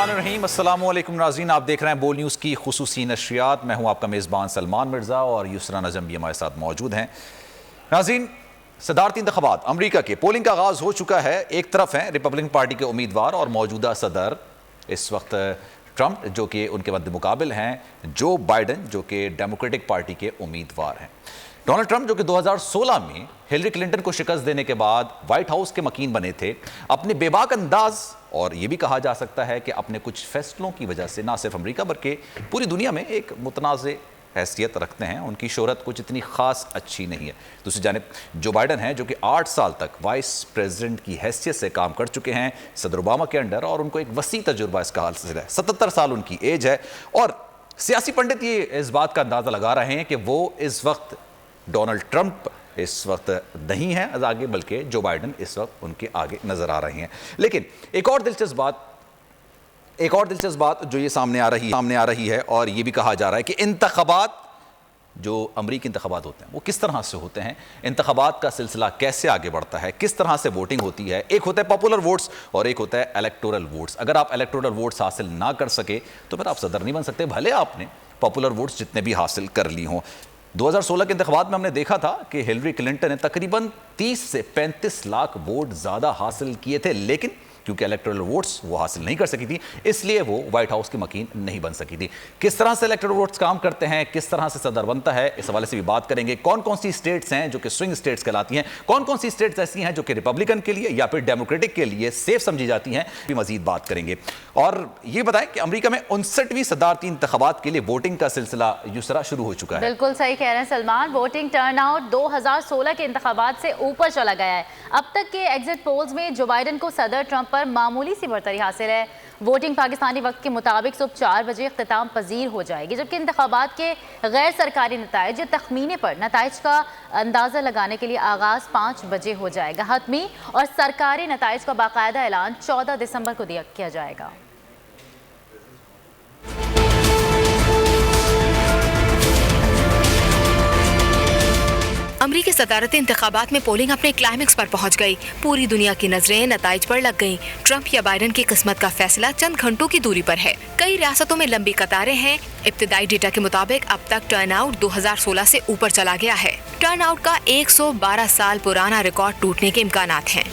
बिस्मिल्लाहिर्रहमानिर्रहीम। अस्सलाम वालेकुम नाज़रीन, आप देख रहे हैं बोल न्यूज़ की खुसूसी नशरियात। मैं हूं आपका मेज़बान सलमान मिर्ज़ा और युसरा नज़म भी हमारे साथ मौजूद हैं। नाज़रीन, सदारती इंतख़ाबात अमरीका के पोलिंग का आगाज़ हो चुका है। एक तरफ हैं रिपब्लिकन पार्टी के उम्मीदवार और मौजूदा सदर इस वक्त ट्रंप जो कि उनके मद्दे मुकाबिल हैं जो बाइडन जो कि डेमोक्रेटिक पार्टी के उम्मीदवार हैं। डोनाल्ड ट्रंप जो कि 2016 में हिलरी क्लिंटन को शिकस्त देने के बाद व्हाइट हाउस के मकीन बने थे, अपने बेबाक अंदाज और ये भी कहा जा सकता है कि अपने कुछ फैसलों की वजह से ना सिर्फ अमेरिका बल्कि पूरी दुनिया में एक मुतनाज़ हैसियत रखते हैं। उनकी शोहरत कुछ इतनी ख़ास अच्छी नहीं है। दूसरी जानिब जो बाइडन हैं जो कि 8 साल तक वाइस प्रेसिडेंट की हैसियत से काम कर चुके हैं सदर ओबामा के अंडर, और उनको एक वसी तजुर्बा इसका हासिल है। 77 साल उनकी एज है और सियासी पंडित ये इस बात का अंदाज़ा लगा रहे हैं कि वो इस वक्त डोनाल्ड ट्रंप इस वक्त नहीं है आगे, बल्कि जो बाइडन इस वक्त उनके आगे नजर आ रहे हैं। लेकिन एक और दिलचस्प बात जो ये सामने आ रही है और ये भी कहा जा रहा है कि इंतखाबात जो अमरीकी इंतखाबात होते हैं वो किस तरह से होते हैं, इंतखाबात का सिलसिला कैसे आगे बढ़ता है, किस तरह से वोटिंग होती है। एक होता है पॉपुलर वोट्स और एक होता है इलेक्टोरल वोट्स। अगर आप इलेक्टोरल वोट्स हासिल ना कर सके तो फिर आप सदर नहीं बन सकते, भले आपने पॉपुलर वोट्स जितने भी हासिल कर ली हों। 2016 के इंतखाबात में हमने देखा था कि हिलरी क्लिंटन ने तकरीबन 30 से 35 लाख वोट ज़्यादा हासिल किए थे, लेकिन क्योंकि इलेक्टोरल वोट्स वो हासिल नहीं कर सकी थी इसलिए वो व्हाइट हाउस की मकीन नहीं बन सकी थी। किस तरह से इलेक्टोरल वोट्स काम करते हैं, किस तरह से सदर बनता है, इस हवाले से भी बात करेंगे। कौन कौन सी स्टेट्स हैं जो कि स्विंग स्टेट्स कहलाती हैं, कौन कौन सी स्टेट्स ऐसी हैं जो कि रिपब्लिकन के लिए या फिर डेमोक्रेटिक के लिए सेफ समझी जाती हैं, भी मजीद बात करेंगे। और ये बताएं कि अमेरिका में 59वीं सदारती इंतखाबात के लिए वोटिंग का सिलसिला युसरा शुरू हो चुका है। बिल्कुल सही कह रहे हैं सलमान, वोटिंग टर्नआउट 2016 के इंतखाबात से ऊपर चला गया है। अब तक के एग्जिट पोल्स में जो बाइडन को सदर ट्रंप पर मामूली सी बढ़तरी हासिल है। वोटिंग पाकिस्तानी वक्त के मुताबिक सुबह 4 बजे इख्तिताम पजीर हो जाएगी, जबकि इंतखाबात के गैर सरकारी नताइज या तखमीने पर नताइज का अंदाज़ा लगाने के लिए आगाज़ 5 बजे हो जाएगा। हतमी और सरकारी नताइज का बाकायदा ऐलान 14 दिसंबर को किया जाएगा। अमरीकी सदारती इंतखाबात में पोलिंग अपने क्लाइमेक्स पर पहुंच गई। पूरी दुनिया की नजरें नताइज पर लग गईं। ट्रंप या बाइडन की किस्मत का फैसला चंद घंटों की दूरी पर है। कई रियासतों में लंबी कतारें हैं। इब्तिदाई डेटा के मुताबिक अब तक टर्नआउट 2016 से ऊपर चला गया है। टर्नआउट का 112 साल पुराना रिकॉर्ड टूटने के इम्कानात हैं।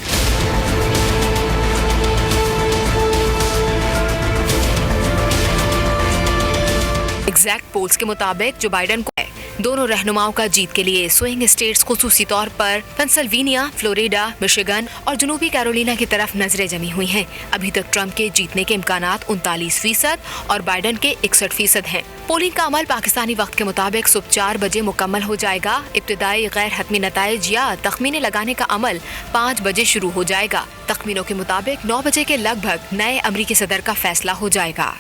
एग्जैक्ट पोल्स के मुताबिक जो बाइडन को दोनों रहनुमाओं का जीत के लिए स्विंग स्टेट्स खुसूसी तौर पर पेंसिल्वेनिया, फ्लोरिडा, मिशिगन और जनूबी कैरोलिना की तरफ नजरें जमी हुई हैं। अभी तक ट्रंप के जीतने के इम्कानात 39% और बाइडन के 61% हैं। पोलिंग का अमल पाकिस्तानी वक्त के मुताबिक सुबह 4 बजे मुकम्मल हो जाएगा। इब्तिदाई गैर हतमी नताइज या तखमीने लगाने का अमल 5 बजे शुरू हो जाएगा। तखमीनों के मुताबिक 9 बजे के लगभग नए अमरीकी सदर का फैसला हो जाएगा।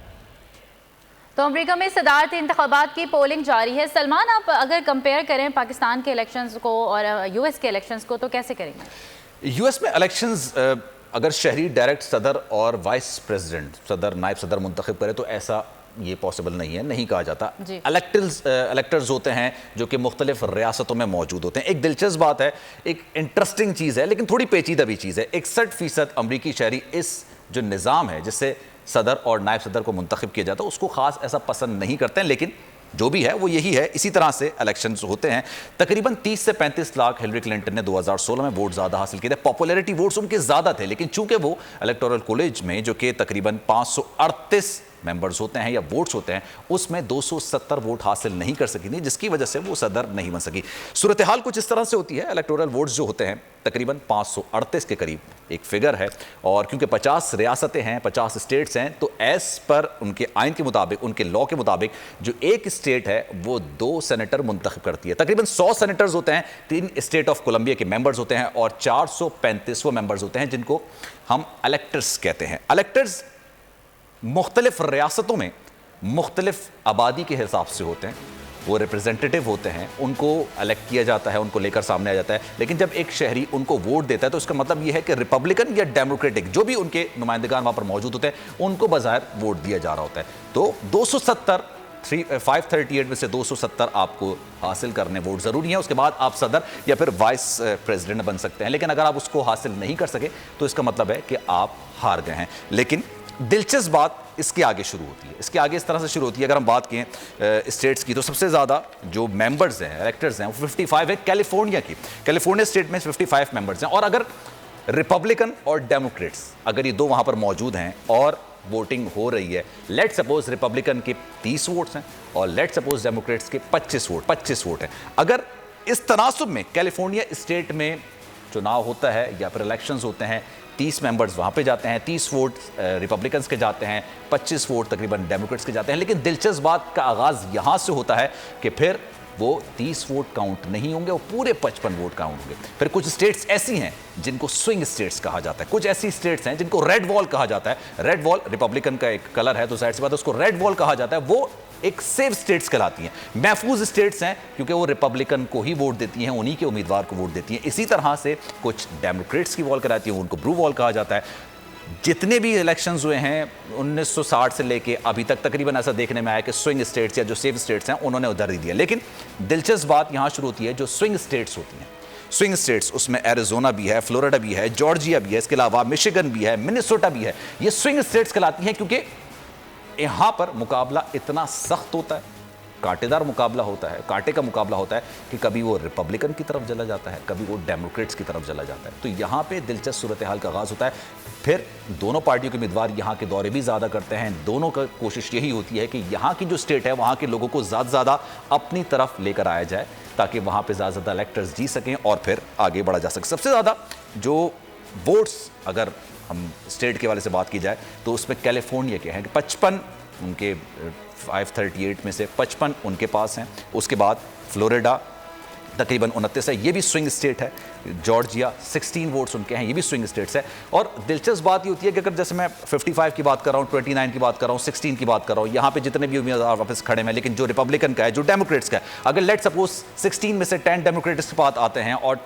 तो अमेरिका में सदारती इंतखाबात की पोलिंग जारी है। सलमान, आप अगर कंपेयर करें पाकिस्तान के इलेक्शंस को और यूएस के इलेक्शंस को तो कैसे करेंगे? यूएस में इलेक्शंस अगर शहरी डायरेक्ट सदर और वाइस प्रेसिडेंट सदर नायब सदर मुंतखब करे तो ऐसा ये पॉसिबल नहीं है, नहीं कहा जाता। इलेक्टर्स होते हैं जो कि मुख्तलिफ रियासतों में मौजूद होते हैं। एक दिलचस्प बात है, एक इंटरेस्टिंग चीज़ है लेकिन थोड़ी पेचीदा भी चीज़ है। 61% अमरीकी शहरी इस जो निज़ाम है जिससे सदर और नायब सदर को मुंतखब किया जाता है उसको ख़ास ऐसा पसंद नहीं करते हैं, लेकिन जो भी है वो यही है। इसी तरह से इलेक्शंस होते हैं। तकरीबन 30 से 35 लाख हिलरी क्लिंटन ने 2016 में वोट ज़्यादा हासिल किए थे। पॉपुलैरिटी वोट्स उनके ज़्यादा थे, लेकिन चूंकि वो इलेक्टोरल कॉलेज में जो कि तकरीबन 538 मेंबर्स होते हैं या वोट्स होते हैं उसमें 270 वोट हासिल नहीं कर सकी थी, जिसकी वजह से वो सदर नहीं बन सकी। सूरत हाल कुछ इस तरह से होती है। इलेक्टोरल वोट्स जो होते हैं तकरीबन 538 के करीब एक फिगर है, और क्योंकि 50 रियासतें हैं, 50 स्टेट्स हैं, तो एज पर उनके आइन के मुताबिक, उनके लॉ के मुताबिक जो एक स्टेट है वो 2 सेनेटर मुंतखब करती है। तकरीबन 100 सेनेटर्स होते हैं, 3 स्टेट ऑफ कोलंबिया के मेंबर्स होते हैं और 435 वो मेंबर्स होते हैं जिनको हम इलेक्टर्स कहते हैं। इलेक्टर्स मुख्तलिफ रियासतों में मुख्तलिफ आबादी के हिसाब से होते हैं। वो रिप्रेजेंटेटिव होते हैं, उनको इलेक्ट किया जाता है, उनको लेकर सामने आ जाता है। लेकिन जब एक शहरी उनको वोट देता है तो उसका मतलब ये है कि रिपब्लिकन या डेमोक्रेटिक जो भी उनके नुमाइंदगान वहाँ पर मौजूद होते हैं उनको बज़ाहिर वोट दिया जा रहा होता है। तो 538 में से 270 आपको हासिल करने वोट ज़रूरी है, उसके बाद आप सदर या फिर वाइस प्रेसिडेंट बन सकते हैं। लेकिन अगर आप उसको हासिल नहीं कर सके तो इसका मतलब है कि आप हार गए हैं। लेकिन दिलचस्प बात इसके आगे शुरू होती है। इसके आगे इस तरह से शुरू होती है, अगर हम बात करें स्टेट्स की तो सबसे ज़्यादा जो मेंबर्स हैं, इलेक्टर्स हैं, वो 55 है कैलिफोर्निया की। कैलिफोर्निया स्टेट में 55 मेंबर्स हैं, और अगर रिपब्लिकन और डेमोक्रेट्स अगर ये दो वहाँ पर मौजूद हैं और वोटिंग हो रही है, लेट सपोज रिपब्लिकन के 30 वोट्स हैं और लेट सपोज डेमोक्रेट्स के 25 वोट हैं, अगर इस तनासुब में कैलिफोर्निया स्टेट में चुनाव होता है या फिर इलेक्शंस होते हैं, 30 मेंबर्स वहाँ पे जाते हैं, 30 वोट रिपब्लिकन्स के जाते हैं, 25 वोट तकरीबन डेमोक्रेट्स के जाते हैं। लेकिन दिलचस्प बात का आगाज़ यहाँ से होता है कि फिर वो 30 वोट काउंट नहीं होंगे, वो पूरे 55 वोट काउंट होंगे। फिर कुछ स्टेट्स ऐसी हैं जिनको स्विंग स्टेट्स कहा जाता है, कुछ ऐसी स्टेट्स हैं जिनको रेड वॉल कहा जाता है। रेड वॉल रिपब्लिकन का एक कलर है तो जाहिर सी बात है उसको रेड वॉल कहा जाता है। वो एक सेफ स्टेट्स कहलाती हैं, महफूज स्टेट्स हैं, क्योंकि वो रिपब्लिकन को ही वोट देती हैं, उन्हीं के उम्मीदवार को वोट देती हैं। इसी तरह से कुछ डेमोक्रेट्स की वॉल कहलाती हैं, उनको ब्लू वॉल कहा जाता है। जितने भी इलेक्शंस हुए हैं 1960 से लेके अभी तक तकरीबन ऐसा देखने में आया कि स्विंग स्टेट्स या जो सेफ स्टेट्स हैं उन्होंने उधर ही दिया। लेकिन दिलचस्प बात यहाँ शुरू होती है, जो स्विंग स्टेट्स होती हैं, स्विंग स्टेट्स उसमें एरिजोना भी है, फ्लोरिडा भी है, जॉर्जिया भी है, इसके अलावा मिशिगन भी है, मिनेसोटा भी है। ये स्विंग स्टेट्स कहलाती हैं क्योंकि यहाँ पर मुकाबला इतना सख्त होता है, कांटेदार मुकाबला होता है, कांटे का मुकाबला होता है कि कभी वो रिपब्लिकन की तरफ चला जाता है, कभी वो डेमोक्रेट्स की तरफ चला जाता है। तो यहाँ पे दिलचस्प सूरत हाल का आगाज़ होता है। फिर दोनों पार्टियों के उम्मीदवार यहाँ के दौरे भी ज़्यादा करते हैं। दोनों का कोशिश यही होती है कि यहाँ की जो स्टेट है वहाँ के लोगों को ज़्यादा से ज़्यादा अपनी तरफ लेकर आया जाए, ताकि वहाँ पर ज़्यादा से ज़्यादा इलेक्टर्स जी सकें और फिर आगे बढ़ा जा सके। सबसे ज़्यादा जो वोट्स अगर हम स्टेट के वाले से बात की जाए तो उसमें कैलिफोर्निया के हैं, 55 उनके 538 में से 55 उनके पास हैं। उसके बाद फ्लोरिडा तकरीबन 29 है, ये भी स्विंग स्टेट है। जॉर्जिया 16 वोट्स उनके हैं, ये भी स्विंग स्टेट्स है। और दिलचस्प बात ये होती है कि अगर जैसे मैं 55 की बात कर रहा हूँ, 29 की बात कर रहा हूँ, 16 की बात कर रहा हूँ, यहाँ पे जितने भी उम्मीदवार वापस खड़े हैं, लेकिन जो रिपब्लिकन का है, जो डेमोक्रेट्स का है, अगर लेट सपोज 16 में से 10 डेमोक्रेट्स के पास आते हैं और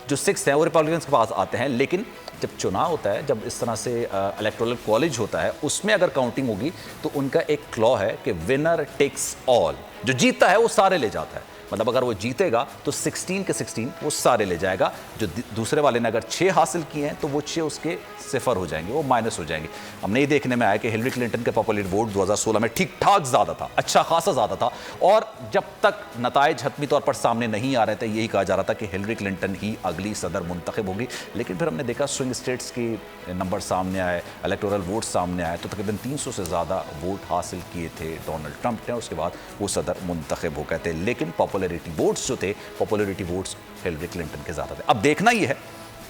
जो 6 हैं वो रिपब्लिकन के पास आते हैं, लेकिन जब चुनाव होता है, जब इस तरह से इलेक्टोरल कॉलेज होता है, उसमें अगर काउंटिंग होगी तो उनका एक क्लॉ है कि विनर टेक्स ऑल, जो जीतता है वो सारे ले जाता है। मतलब अगर वो जीतेगा तो 16 के 16 वो सारे ले जाएगा। जो दूसरे वाले ने अगर 6 हासिल किए हैं तो वो 6 उसके सिफर हो जाएंगे, वो माइनस हो जाएंगे। हमने ये देखने में आया कि हिलरी क्लिंटन के पॉपुलर वोट 2016 में ठीक ठाक ज़्यादा था, अच्छा खासा ज़्यादा था, और जब तक नताइज हतमी तौर पर सामने नहीं आ रहे थे यही कहा जा रहा था कि हिलरी क्लिंटन ही अगली सदर मुंतखब होगी। लेकिन फिर हमने देखा स्विंग स्टेट्स के नंबर सामने आए, इलेक्टोरल वोट सामने आए, तो तकरीबन 300 से ज़्यादा वोट हासिल किए थे डोनाल्ड ट्रंप ने, उसके बाद वो सदर मुंतखब हो गए थे। लेकिन पॉपुलरिटी वोट्स जो थे, पॉपुलरिटी वोट्स हिलरी क्लिंटन के ज़्यादा थे। अब देखना ये है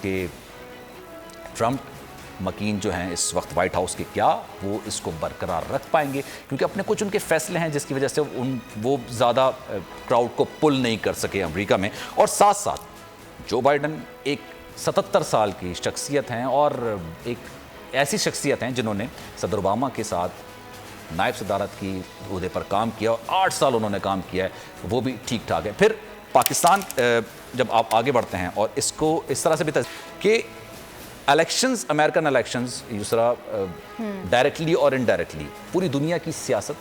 कि ट्रंप मकीन जो हैं इस वक्त वाइट हाउस के, क्या वो इसको बरकरार रख पाएंगे, क्योंकि अपने कुछ उनके फैसले हैं जिसकी वजह से वो ज़्यादा क्राउड को पुल नहीं कर सके अमेरिका में। और साथ साथ जो बाइडन एक 77 साल की शख्सियत हैं और एक ऐसी शख्सियत हैं जिन्होंने सदर ओबामा के साथ नायब सदारत की ओहदे पर काम किया और 8 साल उन्होंने काम किया है, वो भी ठीक ठाक है। फिर पाकिस्तान जब आप आगे बढ़ते हैं और इसको इस तरह से भी कि elections, American elections Yusra directly और इनडायरेक्टली पूरी दुनिया की सियासत,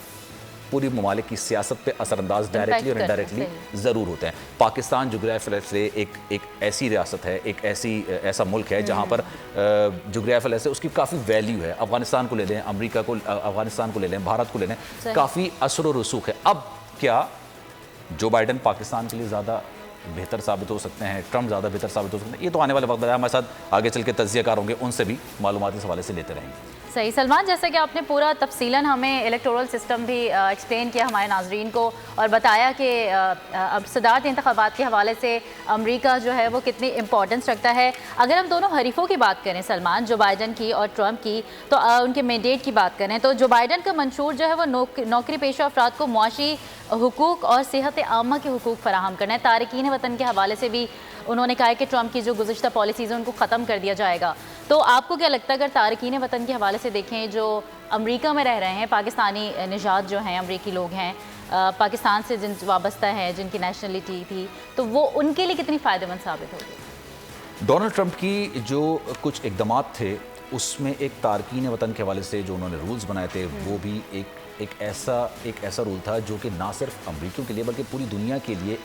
पूरी ममालिक की सियासत पे असरअंदाज डायरेक्टली और इनडायरेक्टली ज़रूर होते हैं। पाकिस्तान जोग्राफिकल से एक ऐसी रियासत है, एक ऐसा मुल्क है जहाँ पर जोग्राफिकल से उसकी काफ़ी वैल्यू है। अफगानिस्तान को ले लें, अमेरिका को, अफगानिस्तान को ले लें, भारत को ले लें, काफ़ी असर व रसूख है। अब क्या जो बाइडन पाकिस्तान के लिए ज़्यादा बेहतर साबित हो सकते हैं, ट्रंप ज़्यादा बेहतर साबित हो सकते हैं, ये तो आने वाले वक्त बताया, हमारे साथ आगे चल के तज्ज़ियाकार होंगे, उनसे भी मालूमात इस हवाले से लेते रहेंगे। सही सलमान, जैसे कि आपने पूरा तफसीलन हमें इलेक्टोरल सिस्टम भी एक्सप्लेन किया हमारे नाजरीन को और बताया कि अब सदारती इंतखाबात के हवाले से अमेरिका जो है वो कितनी इंपॉर्टेंस रखता है। अगर हम दोनों हरीफों की बात करें सलमान, जो बाइडन की और ट्रंप की, तो उनके मैंडेट की बात करें तो जो बाइडन का मंशूर जो है वो नौकरी पेशा अफराद को मुआशी हुकूक और सेहत आमा के हुकूक फराहम करना है। तारकीन वतन के हवाले से भी उन्होंने कहा है कि ट्रंप की जो गुज़िश्ता पॉलिसीज़ हैं उनको ख़त्म कर दिया जाएगा। तो आपको क्या लगता है, अगर तारकीन वतन के हवाले से देखें, जो अमेरिका में रह रहे हैं, पाकिस्तानी निजात जो हैं, अमरीकी लोग हैं, पाकिस्तान से जिन वाबस्ता है, जिनकी नेशनलिटी थी, तो वो उनके लिए कितनी फ़ायदेमंद साबित होगी? डोनाल्ड ट्रंप की जो कुछ इकदाम थे उसमें एक तारकीन वतन के हवाले से जो उन्होंने रूल्स बनाए थे, वो भी एक ऐसा रूल था जो कि ना सिर्फ अमरीकियों के लिए बल्कि पूरी दुनिया के लिए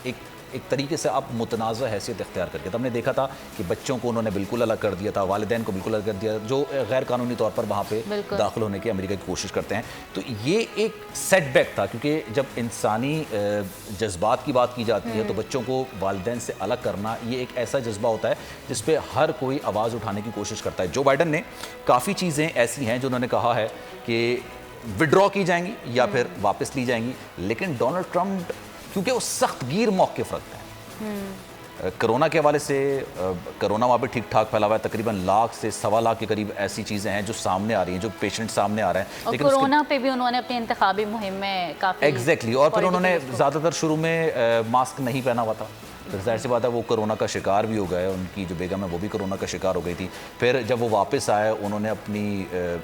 एक एक तरीके से आप मुतनाज़ हैसियत इख्तियार करके, तो हमने देखा था कि बच्चों को उन्होंने बिल्कुल अलग कर दिया था, वालिदैन को बिल्कुल अलग कर दिया, जो गैर कानूनी तौर पर वहाँ पे दाखिल होने की अमेरिका की कोशिश करते हैं। तो ये एक सेटबैक था, क्योंकि जब इंसानी जज्बात की बात की जाती है तो बच्चों को वालिदैन से अलग करना ये एक ऐसा जज्बा होता है जिस पे हर कोई आवाज़ उठाने की कोशिश करता है। जो बाइडन ने काफ़ी चीज़ें ऐसी हैं जो उन्होंने कहा है कि विड्रॉ की जाएंगी या फिर वापस ली जाएंगी, लेकिन डोनाल्ड ट्रंप क्योंकि वो सख्त गिर मौक़िफ़ रखते हैं कोरोना के हवाले से, कोरोना वहाँ पे ठीक ठाक फैला हुआ है, तकरीबन 1 लाख से 1.25 लाख के करीब ऐसी चीज़ें हैं जो सामने आ रही हैं, जो पेशेंट सामने आ रहे हैं। और कोरोना पे भी उन्होंने अपनी इंतखाबी मुहिम में काफ़ी एग्जैक्टली और फिर उन्होंने ज़्यादातर शुरू में मास्क नहीं पहना हुआ था, फिर जाहिर सी बात है वो कोरोना का शिकार भी हो गए, उनकी जो बेगम है वो भी कोरोना का शिकार हो गई थी। फिर जब वो वापस आए उन्होंने अपनी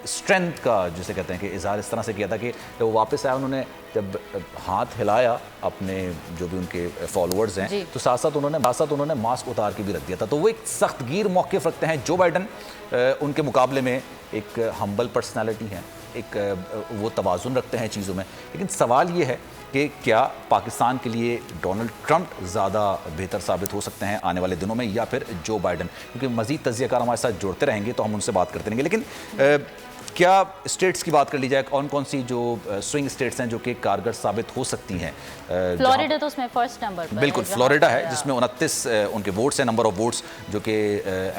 स्ट्रेंथ का जिसे कहते हैं कि इजहार इस तरह से किया था कि जब वो वापस आए उन्होंने जब हाथ हिलाया अपने जो भी उनके फॉलोअर्स हैं तो साथ साथ उन्होंने मास्क उतार के भी रख दिया था। तो वो एक सख्त गिर मौक़िफ़ रखते हैं जो बाइडन, उनके मुकाबले में एक हम्बल पर्सनैलिटी है, एक वो तवाज़ुन रखते हैं चीज़ों में। लेकिन सवाल ये है कि क्या पाकिस्तान के लिए डोनाल्ड ट्रंप ज़्यादा बेहतर साबित हो सकते हैं आने वाले दिनों में या फिर जो बाइडन, क्योंकि मज़ीद तज़कियाकार हमारे साथ जुड़ते रहेंगे तो हम उनसे बात करते रहेंगे। लेकिन क्या स्टेट्स की बात कर ली जाए, कौन कौन सी जो स्विंग स्टेट्स हैं जो कि कारगर साबित हो सकती हैं? फ्लोरिडा तो उसमें फर्स्ट नंबर पर बिल्कुल फ्लोरिडा है जिसमें 29 उनके वोट्स हैं, नंबर ऑफ वोट्स, जो कि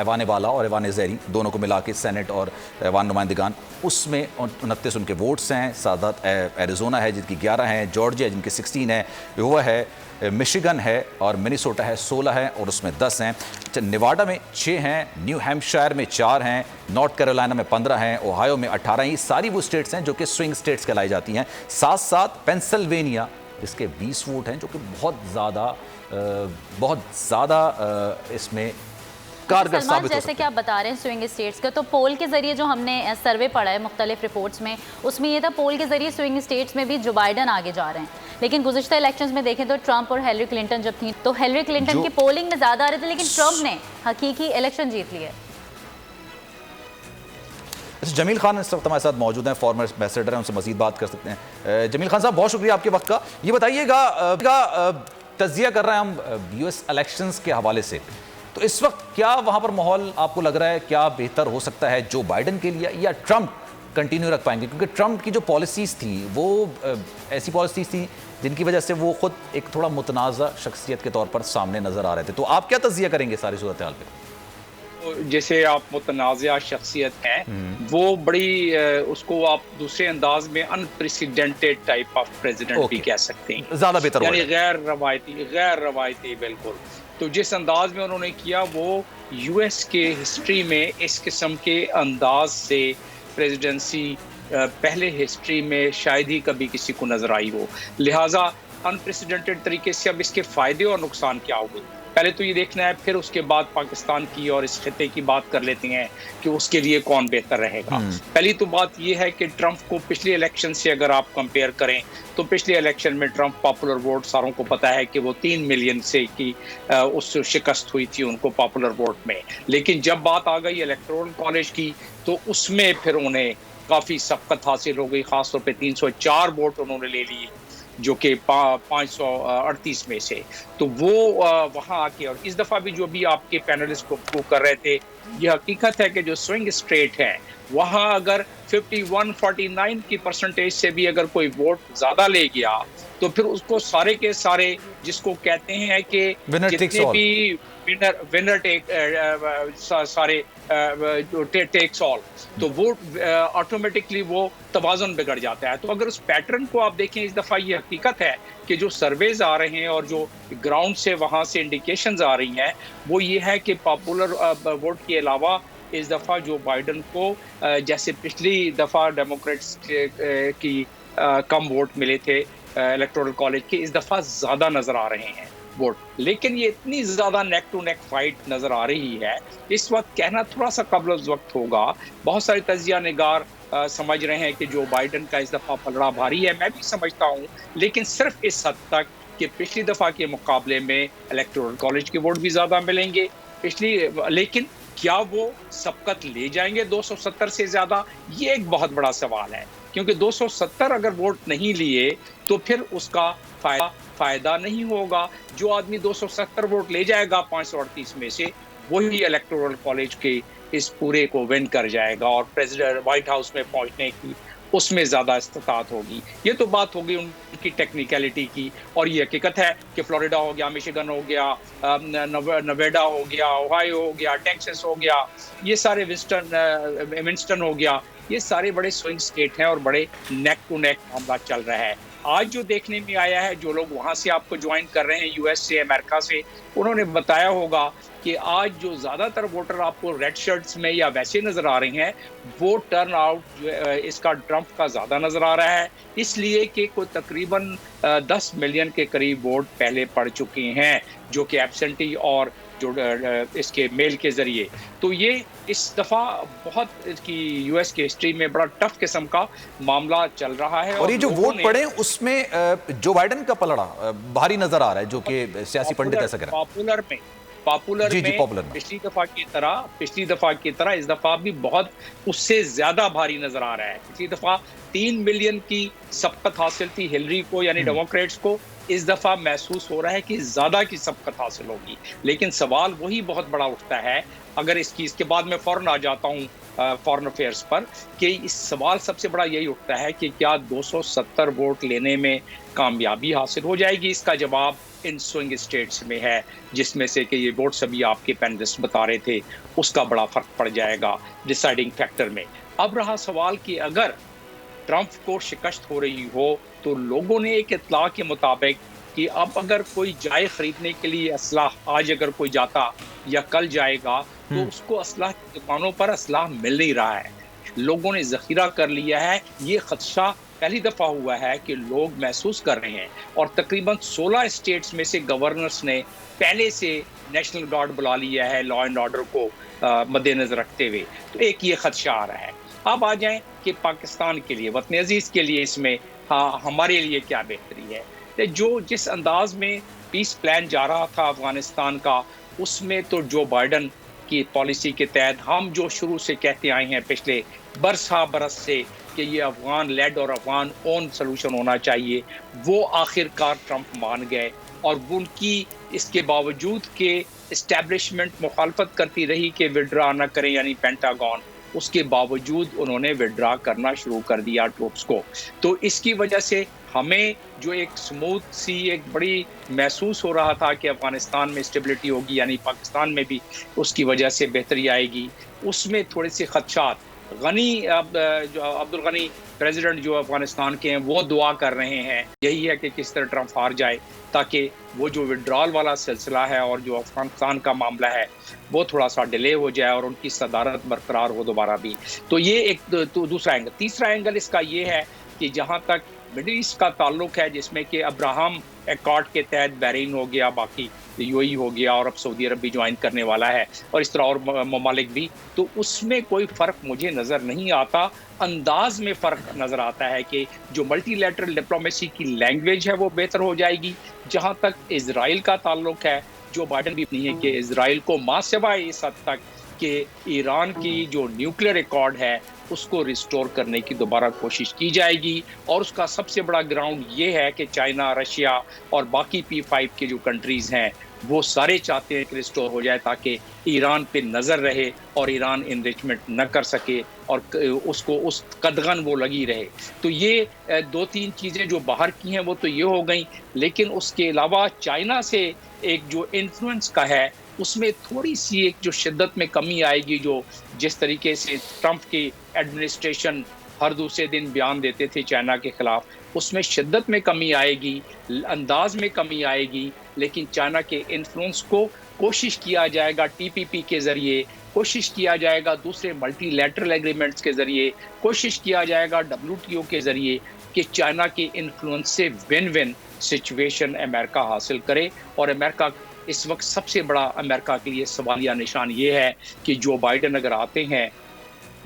एवान बाला और एवान ज़ेरी दोनों को मिला के सेनेट और एवान नुमाइंदगान, उसमें 29 उनके वोट्स हैं। साथ एरिज़ोना है जिनकी 11 हैं, जॉर्जिया जिनके 16 है, युवा है, मिशिगन है और मिनीसोटा है 16 है और उसमें 10 हैं। नेवाडा में 6 हैं, न्यू हैम्पशायर में 4 हैं, नॉर्थ कैरोलिना में 15 हैं, ओहायो में 18 हैं। ये सारी वो स्टेट्स हैं जो कि स्विंग स्टेट्स कहलाई जाती हैं। साथ साथ पेंसिल्वेनिया जिसके 20 वोट हैं, जो कि बहुत ज़्यादा इसमें कारगर साबित हो सकता है। जैसे कि आप बता रहे हैं स्विंग स्टेट्स का, तो पोल के जरिए जो हमने सर्वे पढ़ा है मुख्तलिफ रिपोर्ट्स में, उसमें ये था पोल के जरिए स्विंग स्टेट्स में भी जो बाइडन आगे जा रहे हैं। लेकिन गुज़िश्ता इलेक्शंस में देखें तो ट्रंप और हिलरी क्लिंटन जब थी तो हिलरी क्लिंटन की पोलिंग में ज़्यादा आ रहे थे, लेकिन ट्रंप ने हकीकी इलेक्शन जीत लिया। जमील खान इस वक्त हमारे साथ मौजूद हैं, फॉर्मर एम्बेसडर हैं, उनसे मजीद बात कर सकते हैं। जमील खान साहब, बहुत शुक्रिया आपके वक्त का। ये बताइएगा, तज्जिया कर रहे हैं हम यूएस इलेक्शंस के हवाले से, तो इस वक्त क्या वहाँ पर माहौल आपको लग रहा है क्या बेहतर हो सकता है जो बाइडन के लिए, या ट्रंप कंटिन्यू रख पाएंगे? क्योंकि ट्रंप की जो पॉलिसीज़ थी वो ऐसी पॉलिसीज़ थी जिनकी वजह से वो खुद एक थोड़ा मुतनाज़ा शख्सियत के तौर पर सामने नज़र आ रहे थे। तो आप क्या तज़्ज़िया करेंगे सारी सूरत हाल पे? जैसे आप मुतनाज़ा शख्सियत हैं, वो बड़ी उसको आप दूसरे अंदाज में अनप्रेसिडेंटेड टाइप ऑफ प्रेसिडेंट भी कह सकते हैं, ज़्यादा बेहतर, यानी गैर रवायती बिल्कुल। तो जिस अंदाज में उन्होंने किया वो यूएस के हिस्ट्री में इस किस्म के अंदाज से प्रेसिडेंसी पहले हिस्ट्री में शायद ही कभी किसी को नजर आई हो। लिहाजा अनप्रेसिडेंटेड तरीके से अब इसके फ़ायदे और नुकसान क्या होंगे पहले तो ये देखना है, फिर उसके बाद पाकिस्तान की और इस खिते की बात कर लेते हैं कि उसके लिए कौन बेहतर रहेगा। पहली तो बात ये है कि ट्रंप को पिछले इलेक्शन से अगर आप कंपेयर करें तो पिछले इलेक्शन में ट्रंप पॉपुलर वोट, सारों को पता है कि वो 3 मिलियन से की उस शिकस्त हुई थी उनको पॉपुलर वोट में। लेकिन जब बात आ गई इलेक्टोरल कॉलेज की तो उसमें फिर उन्हें काफ़ी सबकत हासिल हो गई, ख़ासतौर पर 304 वोट उन्होंने ले लिए जो कि 538 में से। तो वो वहाँ आके, और इस दफ़ा भी जो भी आपके पैनलिस्ट को प्रूव कर रहे थे, ये हकीकत है कि जो स्विंग स्टेट है वहाँ अगर 51-49 की परसेंटेज से भी अगर कोई वोट ज़्यादा ले गया तो फिर उसको सारे के सारे जिसको कहते हैं कि जितने भी विनर टेक्स ऑल, तो वो ऑटोमेटिकली वो तवाज़ुन बिगड़ जाता है। तो अगर उस पैटर्न को आप देखें, इस दफ़ा ये हकीकत है कि जो सर्वेज आ रहे हैं और जो ग्राउंड से वहाँ से इंडिकेशंस आ रही हैं वो ये है कि पॉपुलर वोट के अलावा इस दफ़ा जो बाइडन को जैसे पिछली दफ़ा डेमोक्रेट्स की कम वोट मिले थे इलेक्टोरल कॉलेज के, इस दफ़ा ज़्यादा नज़र आ रहे हैं वोट। लेकिन ये इतनी ज़्यादा नेक टू नेक फाइट नज़र आ रही है इस वक्त, कहना थोड़ा सा कब्ल वक्त होगा। बहुत सारे तजिया निगार समझ रहे हैं कि जो बाइडन का इस दफ़ा पलड़ा भारी है, मैं भी समझता हूँ, लेकिन सिर्फ इस हद तक कि पिछली दफ़ा के मुकाबले में इलेक्टोरल कॉलेज के वोट भी ज़्यादा मिलेंगे लेकिन क्या वो सबकत ले जाएंगे 270 से ज़्यादा, ये एक बहुत बड़ा सवाल है। क्योंकि 270 अगर वोट नहीं लिए तो फिर उसका फायदा नहीं होगा। जो आदमी 270 वोट ले जाएगा 538 में से, वही इलेक्टोरल कॉलेज के इस पूरे को विन कर जाएगा और प्रेसिडेंट व्हाइट हाउस में पहुंचने की उसमें ज्यादा इस्तात होगी। ये तो बात होगी उनकी टेक्निकलिटी की, और ये हकीकत है कि फ्लोरिडा हो गया, मिशिगन हो गया, नवेडा हो गया, ओहायो हो गया, टेक्सास हो गया, ये सारे विंस्टन हो गया, ये सारे बड़े स्विंग स्टेट हैं और बड़े नेक टू नेक मामला चल रहा है। आज जो देखने में आया है, जो लोग वहां से आपको ज्वाइन कर रहे हैं यूएस से, अमेरिका से, उन्होंने बताया होगा कि आज जो ज्यादातर वोटर आपको रेड शर्ट्स में या वैसे नजर आ रहे हैं, वो टर्न आउट इसका ट्रंप का ज्यादा नजर आ रहा है, इसलिए कि कोई तकरीबन 10 मिलियन के करीब वोट पहले पड़ चुके हैं, जो कि एब्सेंटी और जो इसके मेल के जरिए। तो ये इस दफा बहुत इसकी यूएस की हिस्ट्री में बड़ा टफ किस्म का मामला चल रहा है। और ये जो वोट पड़े उसमें जो बाइडेन का पलड़ा भारी नजर आ रहा है, जो कि सियासी पंडित ऐसा कह रहे हैं। पॉपुलर में पिछली दफा की तरह इस दफा भी बहुत उससे ज्यादा भारी नजर आ रहा है। पिछली दफा 3 मिलियन की सबकत हासिल थी हिलरी को, यानी डेमोक्रेट्स को। इस दफा महसूस हो रहा है कि ज्यादा की सबकत हासिल होगी, लेकिन सवाल वही बहुत बड़ा उठता है। अगर इसके बाद में फौरन आ जाता हूँ फॉरेन अफेयर्स पर, कि इस सवाल सबसे बड़ा यही उठता है कि क्या 270 वोट लेने में कामयाबी हासिल हो जाएगी। इसका जवाब इन स्विंग स्टेट्स में है, जिसमें से कि ये वोट सभी आपके पैनलिस्ट बता रहे थे, उसका बड़ा फर्क पड़ जाएगा डिसाइडिंग फैक्टर में। अब रहा सवाल कि अगर ट्रंप को शिकस्त हो रही हो, तो लोगों ने एक इत्तला के मुताबिक कि अब अगर कोई जाए खरीदने के लिए असलाह, आज अगर कोई जाता या कल जाएगा, तो उसको असलाह की दुकानों पर असलाह मिल नहीं रहा है। लोगों ने जखीरा कर लिया है। ये खदशा पहली दफा हुआ है कि लोग महसूस कर रहे हैं, और तकरीबन 16 स्टेट्स में से गवर्नर्स ने पहले से नेशनल गार्ड बुला लिया है लॉ एंड ऑर्डर को मद्देनजर रखते हुए। तो एक ये खदशा आ रहा है। अब आ जाएं कि पाकिस्तान के लिए, वतन अजीज के लिए इसमें हमारे लिए क्या बेहतरी है। तो जो जिस अंदाज में पीस प्लान जा रहा था अफगानिस्तान का, उसमें तो जो बाइडन की पॉलिसी के तहत हम जो शुरू से कहते आए हैं पिछले बरस से कि ये अफगान लेड और अफगान ओन सोल्यूशन होना चाहिए, वो आखिरकार ट्रंप मान गए। और उनकी इसके बावजूद कि इस्टेब्लिशमेंट मुखालफत करती रही कि विड्रा न करें, यानी पेंटागन, उसके बावजूद उन्होंने विड्रा करना शुरू कर दिया ट्रूप्स को। तो इसकी वजह से हमें जो एक स्मूथ सी एक बड़ी महसूस हो रहा था कि अफगानिस्तान में स्टेबिलिटी होगी, यानी पाकिस्तान में भी उसकी वजह से बेहतरी आएगी, उसमें थोड़े से खदशात। जो अब्दुल गनी प्रेसिडेंट जो अफगानिस्तान के हैं, वो दुआ कर रहे हैं यही है कि किस तरह ट्रंप हार जाए, ताकि वो जो विड्रॉल वाला सिलसिला है और जो अफगानिस्तान का मामला है वो थोड़ा सा डिले हो जाए और उनकी सदारत बरकरार हो दोबारा भी। तो ये एक तो दूसरा एंगल। तीसरा एंगल इसका ये है कि जहाँ तक मिडिल ईस्ट का ताल्लुक है, जिसमें कि अब्राहम एकॉर्ड के तहत बहरीन हो गया, बाकी यूएई हो गया, और अब सऊदी अरब भी ज्वाइन करने वाला है, और इस तरह और ममालिक भी, तो उसमें कोई फ़र्क मुझे नज़र नहीं आता। अंदाज में फ़र्क नज़र आता है कि जो मल्टीलैटरल डिप्लोमेसी की लैंग्वेज है वो बेहतर हो जाएगी। जहाँ तक इजराइल का ताल्लुक है, जो बाइडन भी नहीं है कि इजराइल को मां सिवाय इस हद तक कि ईरान की जो न्यूक्लियर रिकॉर्ड है उसको रिस्टोर करने की दोबारा कोशिश की जाएगी। और उसका सबसे बड़ा ग्राउंड ये है कि चाइना, रशिया और बाकी P5 के जो कंट्रीज़ हैं वो सारे चाहते हैं कि रिस्टोर हो जाए, ताकि ईरान पे नज़र रहे और ईरान इनरिचमेंट न कर सके और उसको उस कदगन वो लगी रहे। तो ये 2-3 चीज़ें जो बाहर की हैं वो तो ये हो गई, लेकिन उसके अलावा चाइना से एक जो इन्फ्लुएंस का है उसमें थोड़ी सी एक जो शिद्दत में कमी आएगी। जो जिस तरीके से ट्रंप की एडमिनिस्ट्रेशन हर दूसरे दिन बयान देते थे चाइना के खिलाफ, उसमें शिद्दत में कमी आएगी, अंदाज में कमी आएगी, लेकिन चाइना के इन्फ्लुएंस को कोशिश किया जाएगा TPP के ज़रिए, कोशिश किया जाएगा दूसरे मल्टीलैटरल एग्रीमेंट्स के ज़रिए, कोशिश किया जाएगा WTO के ज़रिए कि चाइना के इन्फ्लुएंस से विन विन सिचुएशन अमेरिका हासिल करे। और अमेरिका इस वक्त सबसे बड़ा अमेरिका के लिए सवालिया निशान ये है कि जो बाइडन अगर आते हैं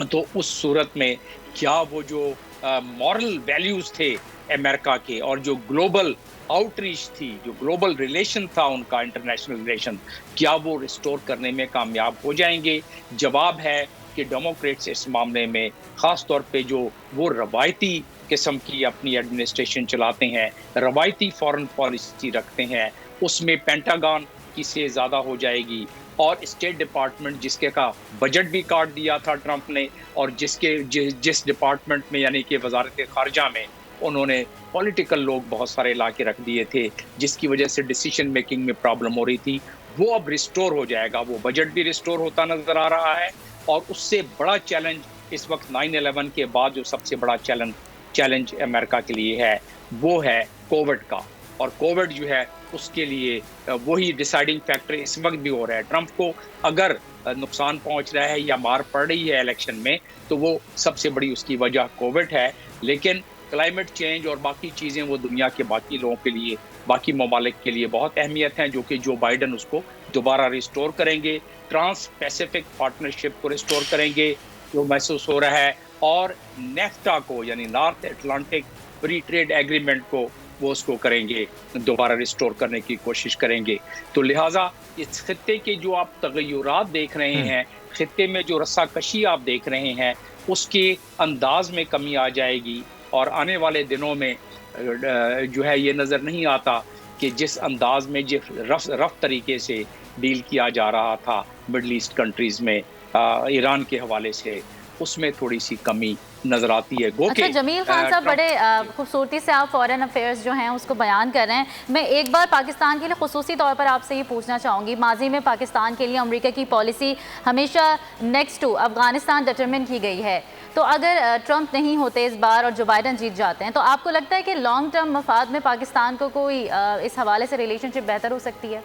तो उस सूरत में क्या वो जो मॉरल वैल्यूज़ थे अमेरिका के और जो ग्लोबल आउटरीच थी, जो ग्लोबल रिलेशन था उनका, इंटरनेशनल रिलेशन, क्या वो रिस्टोर करने में कामयाब हो जाएंगे? जवाब है कि डेमोक्रेट्स इस मामले में ख़ास तौर पे जो वो रवायती किस्म की अपनी एडमिनिस्ट्रेशन चलाते हैं, रवायती फॉरेन पॉलिसी रखते हैं, उसमें पेंटागन की से ज़्यादा हो जाएगी और स्टेट डिपार्टमेंट जिसके का बजट भी काट दिया था ट्रंप ने, और जिस डिपार्टमेंट में यानी कि वजारत ख़ारजा में उन्होंने पॉलिटिकल लोग बहुत सारे ला के रख दिए थे, जिसकी वजह से डिसीजन मेकिंग में प्रॉब्लम हो रही थी, वो अब रिस्टोर हो जाएगा। वो बजट भी रिस्टोर होता नज़र आ रहा है। और उससे बड़ा चैलेंज इस वक्त 9/11 के बाद जो सबसे बड़ा चैलेंज अमेरिका के लिए है वो है कोविड का। और कोविड जो है उसके लिए वही डिसाइडिंग फैक्टर इस वक्त भी हो रहा है। ट्रंप को अगर नुकसान पहुंच रहा है या मार पड़ रही है इलेक्शन में, तो वो सबसे बड़ी उसकी वजह कोविड है। लेकिन क्लाइमेट चेंज और बाकी चीज़ें वो दुनिया के बाकी लोगों के लिए, बाकी ममालिक के लिए बहुत अहमियत हैं, जो कि जो बाइडन उसको दोबारा रिस्टोर करेंगे, ट्रांस पैसिफिक पार्टनरशिप को रिस्टोर करेंगे जो महसूस हो रहा है, और नेफ्टा को यानी north Atlantic free trade agreement को वो उसको करेंगे, दोबारा रिस्टोर करने की कोशिश करेंगे। तो लिहाजा इस खित्ते के जो आप तगय्युरात देख रहे हैं, खित्ते में जो रस्साकशी आप देख रहे हैं, उसके अंदाज में कमी आ जाएगी। और आने वाले दिनों में जो है ये नज़र नहीं आता कि जिस अंदाज में जिस रफ तरीके से डील किया जा रहा था मिडल ईस्ट कंट्रीज़ में ईरान के हवाले से, उसमें थोड़ी सी कमी नजर आती है। अच्छा जमील खान साहब, बड़े खूबसूरती से आप फॉरेन अफेयर्स जो हैं उसको बयान कर रहे हैं। मैं एक बार पाकिस्तान के लिए खुसूसी तौर पर आपसे ये पूछना चाहूँगी, माजी में पाकिस्तान के लिए अमेरिका की पॉलिसी हमेशा नेक्स्ट टू अफगानिस्तान डिटरमिन की गई है। तो अगर ट्रंप नहीं होते इस बार और जो बाइडन जीत जाते हैं, तो आपको लगता है कि लॉन्ग टर्म मफाद में पाकिस्तान को कोई इस हवाले से रिलेशनशिप बेहतर हो सकती है?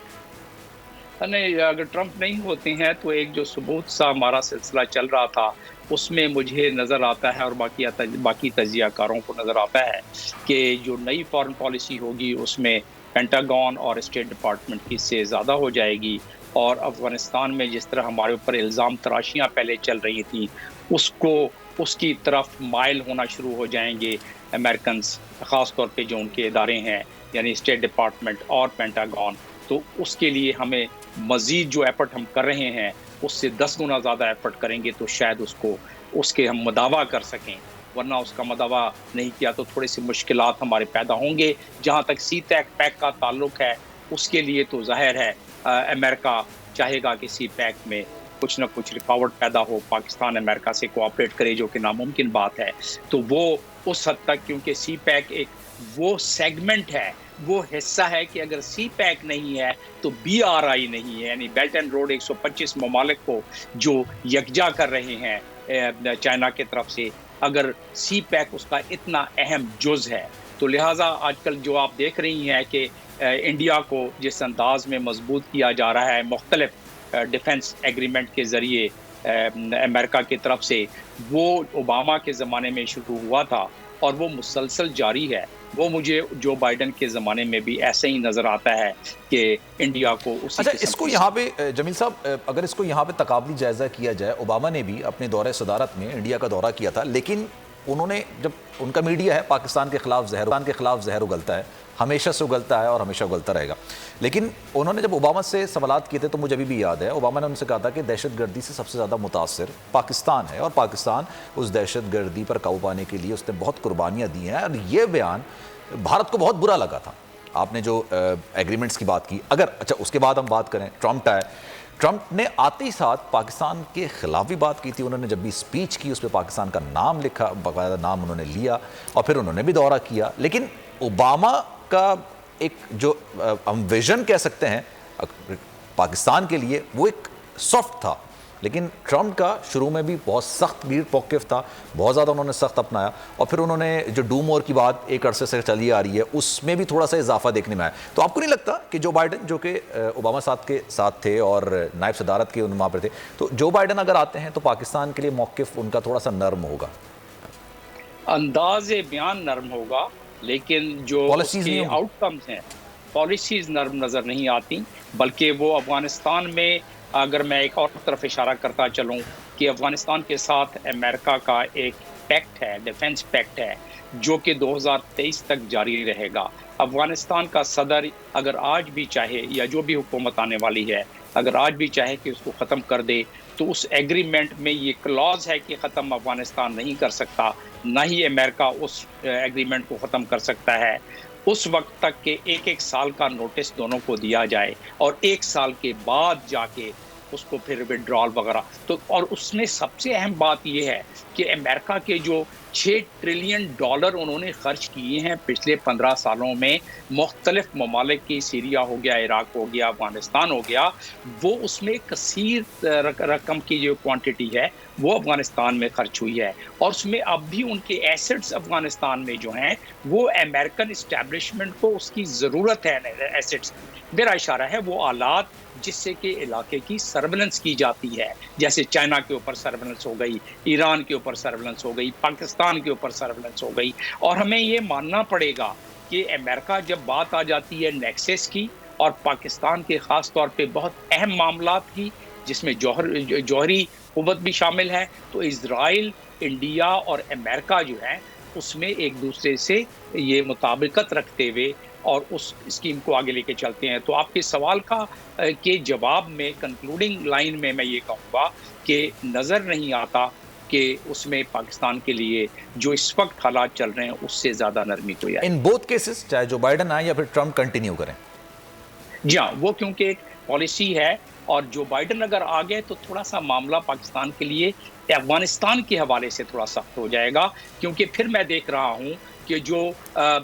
नहीं, अगर ट्रंप नहीं होते हैं तो एक जो सबूत सा हमारा सिलसिला चल रहा था उसमें मुझे नज़र आता है और बाकी तजियाकारों को नज़र आता है कि जो नई फॉरेन पॉलिसी होगी उसमें पेंटागन और स्टेट डिपार्टमेंट की से ज़्यादा हो जाएगी। और अफ़गानिस्तान में जिस तरह हमारे ऊपर इल्ज़ाम तराशियाँ पहले चल रही थी, उसकी तरफ माइल होना शुरू हो जाएंगे अमेरिकन, ख़ास तौर पे जो उनके इदारे हैं यानी स्टेट डिपार्टमेंट और पेंटागन। तो उसके लिए हमें मज़ीद जो एफर्ट हम कर रहे हैं उससे 10 गुना ज़्यादा एफर्ट करेंगे तो शायद उसके हम मदावा कर सकें, वरना उसका मदावा नहीं किया तो थोड़ी सी मुश्किलात हमारे पैदा होंगे। जहाँ तक सी पैक का ताल्लुक है, उसके लिए तो जाहिर है अमेरिका चाहेगा कि सी पैक में कुछ ना कुछ रुकावट पैदा हो, पाकिस्तान अमेरिका से कोऑपरेट करे, जो कि नामुमकिन बात है। तो वो उस हद तक, क्योंकि सी पैक एक वो सेगमेंट है, वो हिस्सा है कि अगर सी पैक नहीं है तो BRI नहीं है, यानी बेल्ट एंड रोड 125 ममालिक को जो यकजा कर रहे हैं चाइना की तरफ से, अगर सी पैक उसका इतना अहम जुज़ है। तो लिहाजा आजकल जो आप देख रही हैं कि इंडिया को जिस अंदाज में मजबूत किया जा रहा है मुख्तलिफ डिफेंस एग्रीमेंट के ज़रिए अमेरिका की तरफ से, वो ओबामा के ज़माने में शुरू हुआ था और वो मुसलसल जारी है। वो मुझे जो बाइडन के ज़माने में भी ऐसे ही नज़र आता है कि इंडिया को उसी। अच्छा, इसको यहाँ पे जमील साहब, अगर इसको यहाँ पे तकाबली जायज़ा किया जाए, ओबामा ने भी अपने दौरे सदारत में इंडिया का दौरा किया था, लेकिन उन्होंने, जब उनका मीडिया है पाकिस्तान के खिलाफ जहर उगलता है, हमेशा से उगलता है और हमेशा उगलता रहेगा, लेकिन उन्होंने जब ओबामा से सवालात किए थे तो मुझे अभी भी याद है, ओबामा ने उनसे कहा था कि दहशतगर्दी से सबसे ज़्यादा मुतासिर पाकिस्तान है और पाकिस्तान उस दहशतगर्दी पर काबू पाने के लिए उसने बहुत कुर्बानियाँ दी हैं। और ये बयान भारत को बहुत बुरा लगा था। आपने जो एग्रीमेंट्स की बात की, अगर अच्छा उसके बाद हम बात करें, ट्रंप ने आते ही साथ पाकिस्तान के खिलाफ भी बात की थी। उन्होंने जब भी स्पीच की उस पर पाकिस्तान का नाम लिखा, बाकायदा नाम उन्होंने लिया, और फिर उन्होंने भी दौरा किया। लेकिन ओबामा का एक जो हम विजन कह सकते हैं पाकिस्तान के लिए, वो एक सॉफ्ट था, लेकिन ट्रंप का शुरू में भी बहुत सख्त भी मौक़िफ़ था, बहुत ज़्यादा उन्होंने सख्त अपनाया, और फिर उन्होंने जो डू मोर की बात एक अरसे से चली आ रही है उसमें भी थोड़ा सा इजाफा देखने में आया। तो आपको नहीं लगता कि जो बाइडन, जो कि ओबामा साहब के साथ थे और नायब सदारत के वहाँ पर थे, तो जो बाइडन अगर आते हैं तो पाकिस्तान के लिए मौक़िफ़ उनका थोड़ा सा नर्म होगा, अंदाज़े बयान नर्म होगा, लेकिन जो उसके आउटकम्स हैं, पॉलिसीज़ नर्म नज़र नहीं आती, बल्कि वो अफ़गानिस्तान में, अगर मैं एक और तरफ इशारा करता चलूँ कि अफ़गानिस्तान के साथ अमेरिका का एक पैक्ट है, डिफेंस पैक्ट है, जो कि 2023 तक जारी रहेगा। अफ़गानिस्तान का सदर अगर आज भी चाहे, या जो भी हुकूमत आने वाली है, अगर आज भी चाहे कि उसको ख़त्म कर दे, तो उस एग्रीमेंट में ये क्लॉज है कि ख़त्म अफगानिस्तान नहीं कर सकता, ना ही अमेरिका उस एग्रीमेंट को ख़त्म कर सकता है। उस वक्त तक के एक साल का नोटिस दोनों को दिया जाए और 1 साल के बाद जाके उसको फिर विड्रॉल वगैरह। तो और उसमें सबसे अहम बात यह है कि अमेरिका के जो $6 ट्रिलियन उन्होंने खर्च किए हैं पिछले 15 सालों में मुख्तलिफ ममालिक की, सीरिया हो गया, इराक हो गया, अफगानिस्तान हो गया, वो उसमें कसीर रकम की जो क्वांटिटी है वो अफगानिस्तान में खर्च हुई है। और उसमें अब भी उनके एसेट्स अफगानिस्तान में जो हैं वो अमेरिकन इस्टेब्लिशमेंट को उसकी ज़रूरत है एसेट्स। मेरा इशारा है वो आलात जिससे कि इलाके की सर्वेलेंस की जाती है, जैसे चाइना के ऊपर सर्वेलेंस हो गई, ईरान के ऊपर सर्वेलेंस हो गई, पाकिस्तान के ऊपर सर्वेलेंस हो गई। और हमें ये मानना पड़ेगा कि अमेरिका जब बात आ जाती है नेक्सस की और पाकिस्तान के ख़ास तौर पे बहुत अहम मामलात की, जिसमें जौहरी क़ुव्वत भी शामिल है, तो इजराइल, इंडिया और अमेरिका जो है उसमें एक दूसरे से ये मुताबिकत रखते हुए और उस स्कीम को आगे लेके चलते हैं। तो आपके सवाल का के जवाब में कंक्लूडिंग लाइन में मैं ये कहूँगा कि नज़र नहीं आता कि उसमें पाकिस्तान के लिए जो इस वक्त हालात चल रहे हैं उससे ज़्यादा नरमी कोई है। इन बोथ केसेस, चाहे जो बाइडन आए या फिर ट्रम्प कंटिन्यू करें? जी हाँ, वो क्योंकि एक पॉलिसी है और जो बाइडन अगर आ गए तो थोड़ा सा मामला पाकिस्तान के लिए अफगानिस्तान के हवाले से थोड़ा सख्त हो जाएगा, क्योंकि फिर मैं देख रहा हूँ कि जो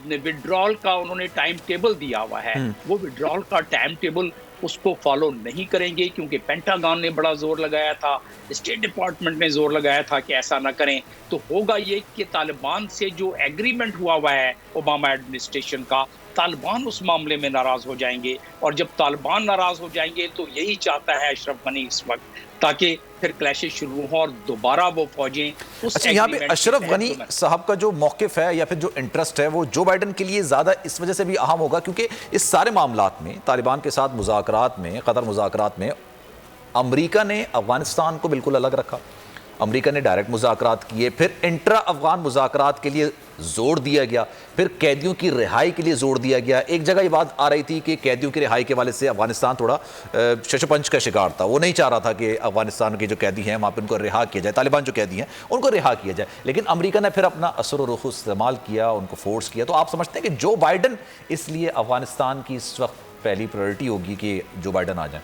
विड्रॉल का उन्होंने टाइम टेबल दिया हुआ है वो विड्रॉल का टाइम टेबल उसको फॉलो नहीं करेंगे, क्योंकि पेंटागन ने बड़ा जोर लगाया था, स्टेट डिपार्टमेंट ने जोर लगाया था कि ऐसा ना करें। तो होगा ये कि तालिबान से जो एग्रीमेंट हुआ है ओबामा एडमिनिस्ट्रेशन का, तालिबान उस मामले में नाराज हो जाएंगे और जब तालिबान नाराज हो जाएंगे तो यही चाहता है अशरफ गनी इस वक्त, ताकि फिर क्लैशेस शुरू हों और दोबारा वो फौजें उस। अच्छा, यहाँ पे अशरफ गनी साहब का जो मौक़िफ़ है या फिर जो इंटरेस्ट है वो जो बाइडन के लिए ज़्यादा इस वजह से भी अहम होगा क्योंकि इस सारे मामलात में तालिबान के साथ मुज़ाकरात में, कतर मुज़ाकरात में अमरीका ने अफ़गानिस्तान को बिल्कुल अलग रखा। अमरीका ने डायरेक्ट मुज़ाकरात किए, फिर इंट्रा अफ़गान मुज़ाकरात के लिए ज़ोर दिया गया, फिर कैदियों की रिहाई के लिए ज़ोर दिया गया। एक जगह ये बात आ रही थी कि कैदियों की रिहाई के वाले से अफ़गानिस्तान थोड़ा शशपंच का शिकार था, वो नहीं चाह रहा था कि अफ़गानिस्तान के जो कैदी हैं वहाँ पर उनको रिहा किया जाए, तालिबान जो कैदी हैं उनको रिहा किया जाए, लेकिन अमरीका ने फिर अपना असर और रुख इस्तेमाल किया, उनको फोर्स किया। तो आप समझते हैं कि जो बाइडन इसलिए अफ़गानिस्तान की इस वक्त पहली प्रायोरिटी होगी कि जो बाइडन आ जाए?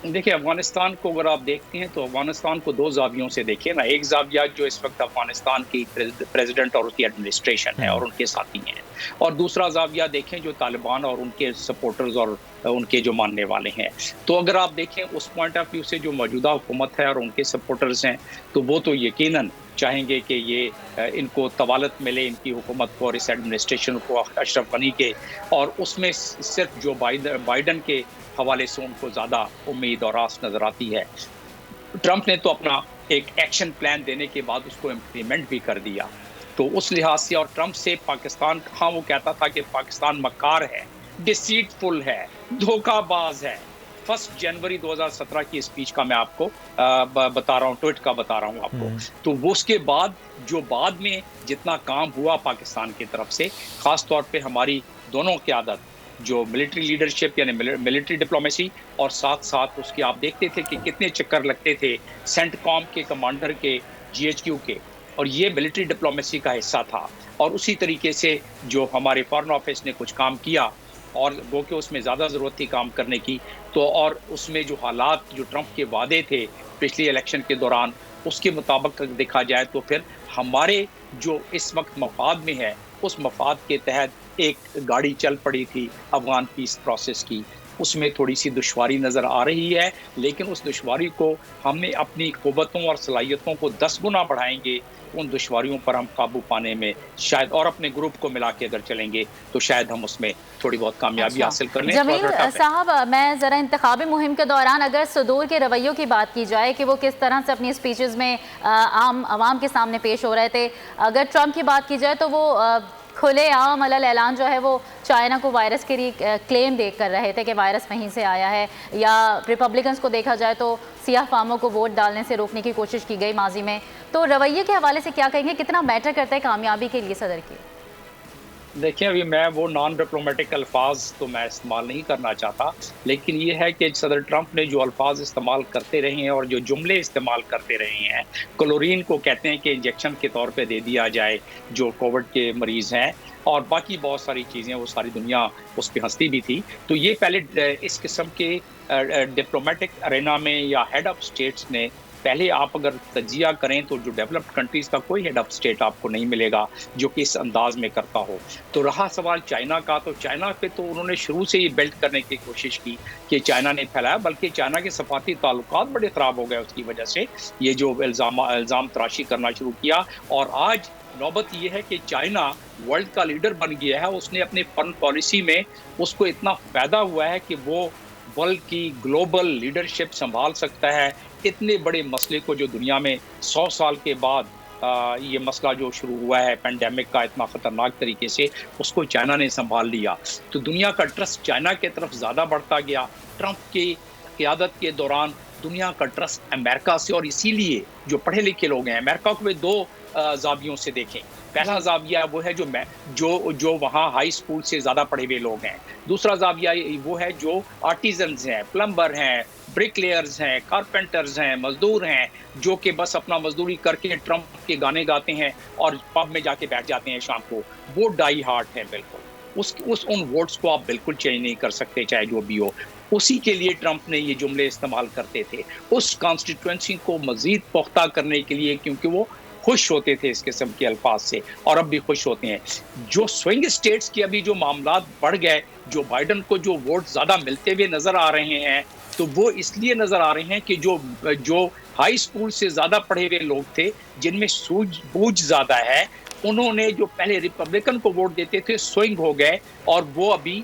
देखिए, अफगानिस्तान को अगर आप देखते हैं तो अफगानिस्तान को 2 जावियों से देखिए ना। एक जाविया जो इस वक्त अफगानिस्तान की प्रेसिडेंट और उसकी एडमिनिस्ट्रेशन है और उनके साथी हैं, और दूसरा जाविया देखें जो तालिबान और उनके सपोर्टर्स और उनके जो मानने वाले हैं। तो अगर आप देखें उस पॉइंट ऑफ व्यू से जो मौजूदा हुकूमत है और उनके सपोर्टर्स हैं, तो वो तो यकीनन चाहेंगे कि ये इनको तवालत मिले, इनकी हुकूमत को और इस एडमिनिस्ट्रेशन को अशरफ गनी के, और उसमें सिर्फ जो बाइडन के हवाले से उनको ज़्यादा उम्मीद और आस नज़र आती है। ट्रंप ने तो अपना एक एक्शन प्लान देने के बाद उसको इम्प्लीमेंट भी कर दिया, तो उस लिहाज से, और ट्रंप से पाकिस्तान, हाँ वो कहता था कि पाकिस्तान मक्कार है, डिसीटफुल है, धोखाबाज है। 1 जनवरी 2017 की स्पीच का मैं आपको बता रहा हूँ, ट्वीट का बता रहा हूँ आपको। तो वो उसके बाद जो बाद में जितना काम हुआ पाकिस्तान की तरफ से, ख़ास तौर पे हमारी दोनों क़यादत, जो मिलिट्री लीडरशिप यानी मिलिट्री डिप्लोमेसी, और साथ साथ उसकी आप देखते थे कि कितने चक्कर लगते थे सेंटकॉम के कमांडर के, GHQ के, और ये मिलिट्री डिप्लोमेसी का हिस्सा था। और उसी तरीके से जो हमारे फॉरेन ऑफिस ने कुछ काम किया, और वो कि उसमें ज़्यादा ज़रूरत थी काम करने की, तो और उसमें जो हालात, जो ट्रंप के वादे थे पिछली इलेक्शन के दौरान, उसके मुताबिक देखा जाए तो फिर हमारे जो इस वक्त मफाद में है, उस मफाद के तहत एक गाड़ी चल पड़ी थी अफगान पीस प्रोसेस की। उसमें थोड़ी सी दुश्वारी नज़र आ रही है, लेकिन उस दुश्वारी को हमने अपनी क़ुव्वतों और सलाहियतों को 10 गुना बढ़ाएंगे, उन दुश्वारियों पर हम काबू पाने में शायद, और अपने ग्रुप को मिला के अगर चलेंगे तो शायद हम उसमें थोड़ी बहुत कामयाबी हासिल कर लें। जमील साहब, मैं ज़रा इंतखाबी मुहिम के दौरान अगर सदूर के रवैयों की बात की जाए कि वो किस तरह से अपनी स्पीचेस में आवाम के सामने पेश हो रहे थे, अगर ट्रंप की बात की जाए तो वो खुलेआम अलल ऐलान जो है वो चाइना को वायरस के लिए क्लेम देख कर रहे थे कि वायरस वहीं से आया है, या रिपब्लिकन्स को देखा जाए तो सियाह फामों को वोट डालने से रोकने की कोशिश की गई माजी में। तो रवैये के हवाले से क्या कहेंगे, कितना मैटर करता है कामयाबी के लिए सदर की? देखिए, अभी मैं वो नॉन डिप्लोमेटिक अल्फाज तो मैं इस्तेमाल नहीं करना चाहता, लेकिन ये है कि सदर ट्रंप ने जो अल्फाज इस्तेमाल करते रहे हैं और जो जुमले इस्तेमाल करते रहे हैं, क्लोरीन को कहते हैं कि इंजेक्शन के तौर पे दे दिया जाए जो कोविड के मरीज़ हैं, और बाकी बहुत सारी चीज़ें, वो सारी दुनिया उस पे हंसती भी थी। तो ये पहले इस किस्म के डिप्लोमेटिक अरेना में या हेड ऑफ स्टेट्स ने पहले आप अगर तजिया करें तो जो डेवलप्ड कंट्रीज़ का कोई हेड ऑफ स्टेट आपको नहीं मिलेगा जो कि इस अंदाज में करता हो। तो रहा सवाल चाइना का, तो चाइना पे तो उन्होंने शुरू से ही बेल्ट करने की कोशिश की कि चाइना ने फैलाया, बल्कि चाइना के सफारती ताल्लुकात बड़े ख़राब हो गए उसकी वजह से, ये जो इल्ज़ाम तराशी करना शुरू किया। और आज नौबत ये है कि चाइना वर्ल्ड का लीडर बन गया है। उसने अपने फॉरेन पॉलिसी में उसको इतना फ़ायदा हुआ है कि वो वर्ल्ड की ग्लोबल लीडरशिप संभाल सकता है। इतने बड़े मसले को जो दुनिया में 100 साल के बाद ये मसला जो शुरू हुआ है पेंडेमिक का इतना ख़तरनाक तरीके से, उसको चाइना ने संभाल लिया। तो दुनिया का ट्रस्ट चाइना की तरफ ज़्यादा बढ़ता गया। ट्रंप की क़यादत के दौरान दुनिया का ट्रस्ट अमेरिका से, और इसीलिए जो पढ़े लिखे लोग हैं अमेरिका को वे दो ज़ावियों से देखें। पहला ज़ाविया वो है जो वहाँ हाई स्कूल से ज़्यादा पढ़े हुए लोग हैं। दूसरा ज़ाविया वो है जो आर्टिजन्स हैं, प्लम्बर हैं, ब्रिकलेयर्स हैं, कारपेंटर्स हैं, मजदूर हैं, जो कि बस अपना मजदूरी करके ट्रंप के गाने गाते हैं और पब में जाके बैठ जाते हैं शाम को। वो डाई हार्ट है बिल्कुल। उन वोट्स को आप बिल्कुल चेंज नहीं कर सकते, चाहे जो भी हो। उसी के लिए ट्रंप ने ये जुमले इस्तेमाल करते थे, उस कॉन्स्टिट्यूएंसी को मज़ीद पुख्ता करने के लिए, क्योंकि वो खुश होते थे इस किस्म के अल्फाज से, और अब भी खुश होते हैं। जो स्विंग स्टेट्स के अभी जो मामलात बढ़ गए, जो बाइडन को जो वोट ज़्यादा मिलते हुए नज़र आ रहे हैं, तो वो इसलिए नज़र आ रहे हैं कि जो हाई स्कूल से ज़्यादा पढ़े हुए लोग थे, जिनमें सूझबूझ ज़्यादा है, उन्होंने जो पहले रिपब्लिकन को वोट देते थे स्विंग हो गए, और वो अभी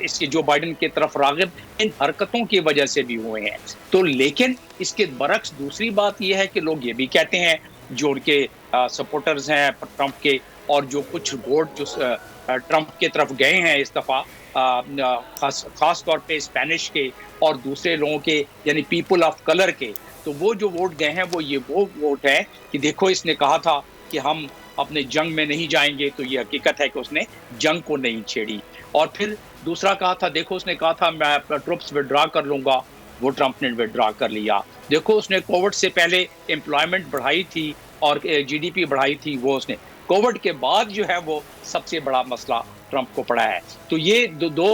इसके जो बाइडन की तरफ राग़िब इन हरकतों की वजह से भी हुए हैं। तो लेकिन इसके बरक्स दूसरी बात यह है कि लोग ये भी कहते हैं, जो उनके सपोर्टर्स हैं ट्रंप के, और जो कुछ वोट जो ट्रंप की तरफ गए हैं इस दफ़ा, ख़ास तौर पे स्पेनिश के और दूसरे लोगों के, यानी पीपल ऑफ कलर के, तो वो जो वोट गए हैं वो वोट है कि देखो इसने कहा था कि हम अपने जंग में नहीं जाएंगे, तो ये हकीकत है कि उसने जंग को नहीं छेड़ी। और फिर दूसरा कहा था, देखो उसने कहा था मैं अपना ट्रुप्स विड्रा कर लूँगा, वो ट्रंप ने विड्रा कर लिया। देखो उसने कोविड से पहले एम्प्लॉयमेंट बढ़ाई थी और जीडीपी बढ़ाई थी, वो उसने कोविड के बाद जो है वो सबसे बड़ा मसला ट्रंप को पड़ा है। तो ये दो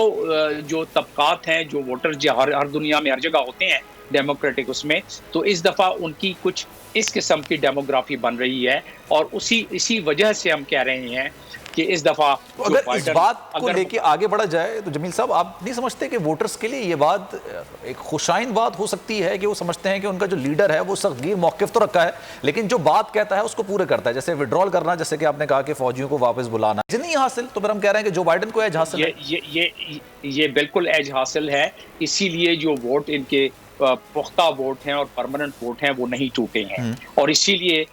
जो तबकात हैं, जो वोटर्स जो हर दुनिया में हर जगह होते हैं डेमोक्रेटिक उसमें, तो इस दफ़ा उनकी कुछ इस किस्म की डेमोग्राफी बन रही है, और इसी वजह से हम कह रहे हैं कि इस दफ़ा तो अगर इस बात को लेके आगे बढ़ा जाए तो जमील साहब, आप नहीं समझते कि वोटर्स के लिए ये बात एक खुशाइन बात हो सकती है कि वो समझते हैं कि उनका जो लीडर है वो सख्तगीर मौक़िफ़ तो रखा है, लेकिन जो बात कहता है उसको पूरे करता है, जैसे विड्रॉल करना, जैसे कि आपने कहा कि फौजियों को वापस बुलाना, नहीं हासिल, तो फिर हम कह रहे हैं कि जो बाइडन को एज हासिल है। ये बिल्कुल एज हासिल है, इसीलिए जो वोट इनके पुख्ता वोट हैं और परमानेंट वोट हैं वो नहीं टूटे हैं, और इसीलिए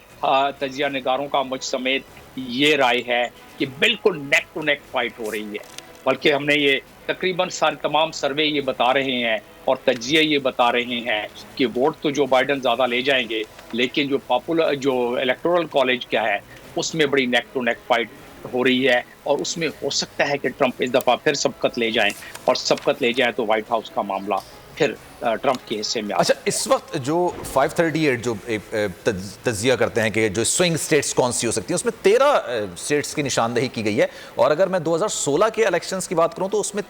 तजिया निगारों का मुझ समेत ये राय है कि बिल्कुल नेक टू नेक फाइट हो रही है। बल्कि हमने ये तकरीबन तमाम सर्वे ये बता रहे हैं और तजिए ये बता रहे हैं कि वोट तो जो बाइडन ज़्यादा ले जाएंगे, लेकिन जो इलेक्टोरल कॉलेज क्या है उसमें बड़ी नेक टू नेक फाइट हो रही है, और उसमें हो सकता है कि ट्रंप इस दफ़ा फिर सबकत ले जाएं, और सबकत ले जाएं तो व्हाइट हाउस का मामला फिर ट्रंप के हिस्से में। अच्छा, इस वक्त जो 538 जो तजिया करते हैं कि जो स्विंग स्टेट्स कौन सी हो सकती हैं, उसमें 13 स्टेट्स की निशानदेही की गई है, और अगर मैं 2016 के इलेक्शंस की बात करूं तो उसमें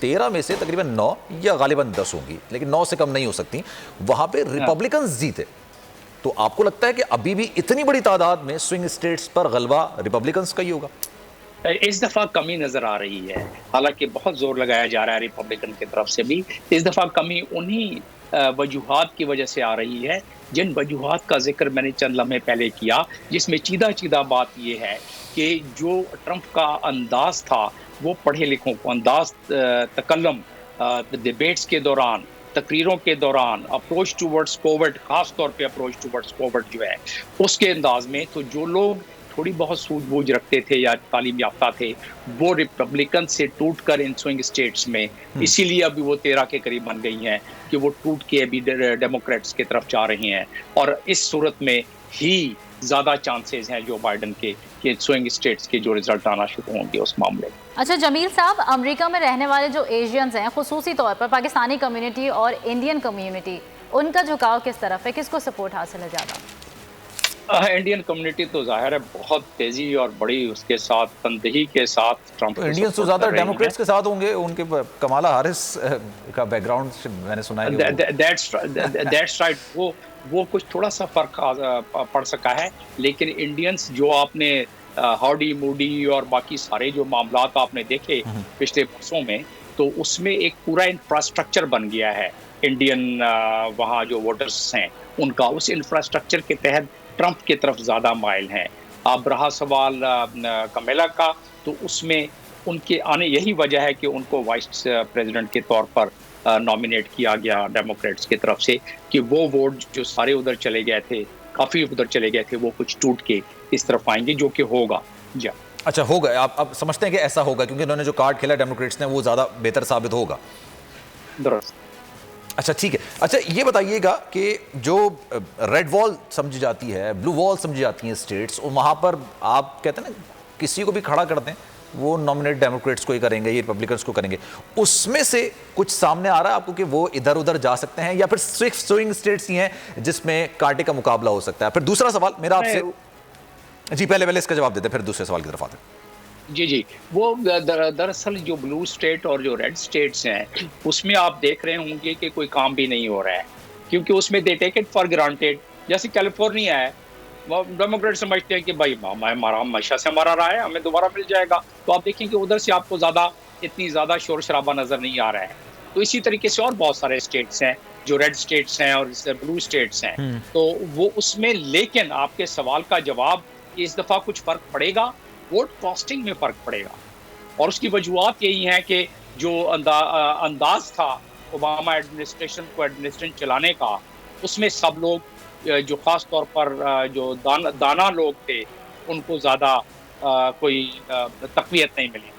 13 में से तकरीबन 9 या गालिबन 10 होंगी, लेकिन 9 से कम नहीं हो सकती, वहां पे रिपब्लिकन्स जीते। तो आपको लगता है कि अभी भी इतनी बड़ी तादाद में स्विंग स्टेट्स पर गलबा रिपब्लिकन्स का ही होगा? इस दफ़ा कमी नज़र आ रही है, हालांकि बहुत जोर लगाया जा रहा है रिपब्लिकन की तरफ से भी। इस दफ़ा कमी उन्हीं वजूहात की वजह से आ रही है जिन वजूहात का जिक्र मैंने चंद लम्हे पहले किया, जिसमें चीदा बात यह है कि जो ट्रंप का अंदाज था वो पढ़े लिखों को अंदाज, तकल्लम डिबेट्स के दौरान, तकरीरों के दौरान, अप्रोच टूवर्ड्स कोविड, ख़ास तौर पे अप्रोच टूवर्ड्स कोविड जो है उसके अंदाज में, तो जो लोग थोड़ी बहुत सूझबूझ रखते थे या तालीम याफ्ता थे, वो रिपब्लिकन से टूट कर इन स्विंग स्टेट्स में, इसीलिए अभी वो 13 के करीब बन गई हैं कि वो टूट के अभी डेमोक्रेट्स की तरफ जा रहे हैं। और इस सूरत में ही ज़्यादा चांसेस हैं जो बाइडन के कि स्विंग स्टेट्स के जो रिजल्ट आना शुरू होंगे उस मामले में। अच्छा जमील साहब, अमेरिका में रहने वाले जो एशियंस हैं, खुसूसी तौर पर पाकिस्तानी कम्युनिटी और इंडियन कम्युनिटी, उनका झुकाव किस तरफ है, किसको सपोर्ट हासिल है ज़्यादा? इंडियन कम्युनिटी तो जाहिर है बहुत तेजी और बड़ी उसके साथ तंदही के साथ ट्रंप तो इंडियंस तो ज़्यादा डेमोक्रेट्स के साथ होंगे, उनके कमाला हारिस का बैकग्राउंड मैंने सुना है। दैट्स राइट, वो कुछ थोड़ा सा फर्क पड़ सका है, लेकिन इंडियंस जो आपने हाउडी मूडी और बाकी सारे जो मामलात आपने देखे पिछले वर्षों में, तो उसमें एक पूरा इंफ्रास्ट्रक्चर बन गया है इंडियन वहाँ जो वोटर्स हैं उनका, उस इंफ्रास्ट्रक्चर के तहत ट्रंप की तरफ ज़्यादा माइल हैं। अब रहा सवाल कमेला का, तो उसमें उनके आने यही वजह है कि उनको वाइस प्रेसिडेंट के तौर पर नॉमिनेट किया गया डेमोक्रेट्स की तरफ से, कि वो वोट जो सारे उधर चले गए थे, काफ़ी उधर चले गए थे, वो कुछ टूट के इस तरफ आएंगे, जो कि होगा। जी अच्छा, होगा। आप समझते हैं कि ऐसा होगा क्योंकि उन्होंने जो कार्ड खेला डेमोक्रेट्स ने वो ज़्यादा बेहतर साबित होगा? दुरुस्त। अच्छा ठीक है। अच्छा ये बताइएगा कि जो रेड वॉल समझी जाती है, ब्लू वॉल समझी जाती हैं स्टेट्स, और वहाँ पर आप कहते हैं ना किसी को भी खड़ा कर दें वो नॉमिनेट डेमोक्रेट्स को ही करेंगे, ये रिपब्लिकन्स को करेंगे, उसमें से कुछ सामने आ रहा है आपको कि वो इधर उधर जा सकते हैं, या फिर सिर्फ स्विंग स्टेट्स ही हैं जिसमें कांटे का मुकाबला हो सकता है? फिर दूसरा सवाल मेरा आपसे, जी पहले इसका जवाब देते फिर दूसरे सवाल की तरफ आते हैं। जी, वो दरअसल जो ब्लू स्टेट और जो रेड स्टेट्स हैं उसमें आप देख रहे होंगे कि कोई काम भी नहीं हो रहा है, क्योंकि उसमें they take it for granted. जैसे कैलिफोर्निया है, वो डेमोक्रेट समझते हैं कि भाई हमारा हमेशा से हमारा रहा है, हमें दोबारा मिल जाएगा। तो आप देखें कि उधर से आपको इतनी ज़्यादा शोर शराबा नज़र नहीं आ रहा है। तो इसी तरीके से और बहुत सारे स्टेट्स हैं जो रेड स्टेट्स हैं और ब्लू स्टेट्स हैं, तो वो उसमें, लेकिन आपके सवाल का जवाब, इस दफ़ा कुछ फ़र्क पड़ेगा, वोट कॉस्टिंग में फ़र्क पड़ेगा। और उसकी वजूहत यही है कि जो अंदाज था ओबामा एडमिनिस्ट्रेशन चलाने का, उसमें सब लोग जो ख़ास तौर पर जो दाना लोग थे उनको ज़्यादा कोई तक़वियत नहीं मिली।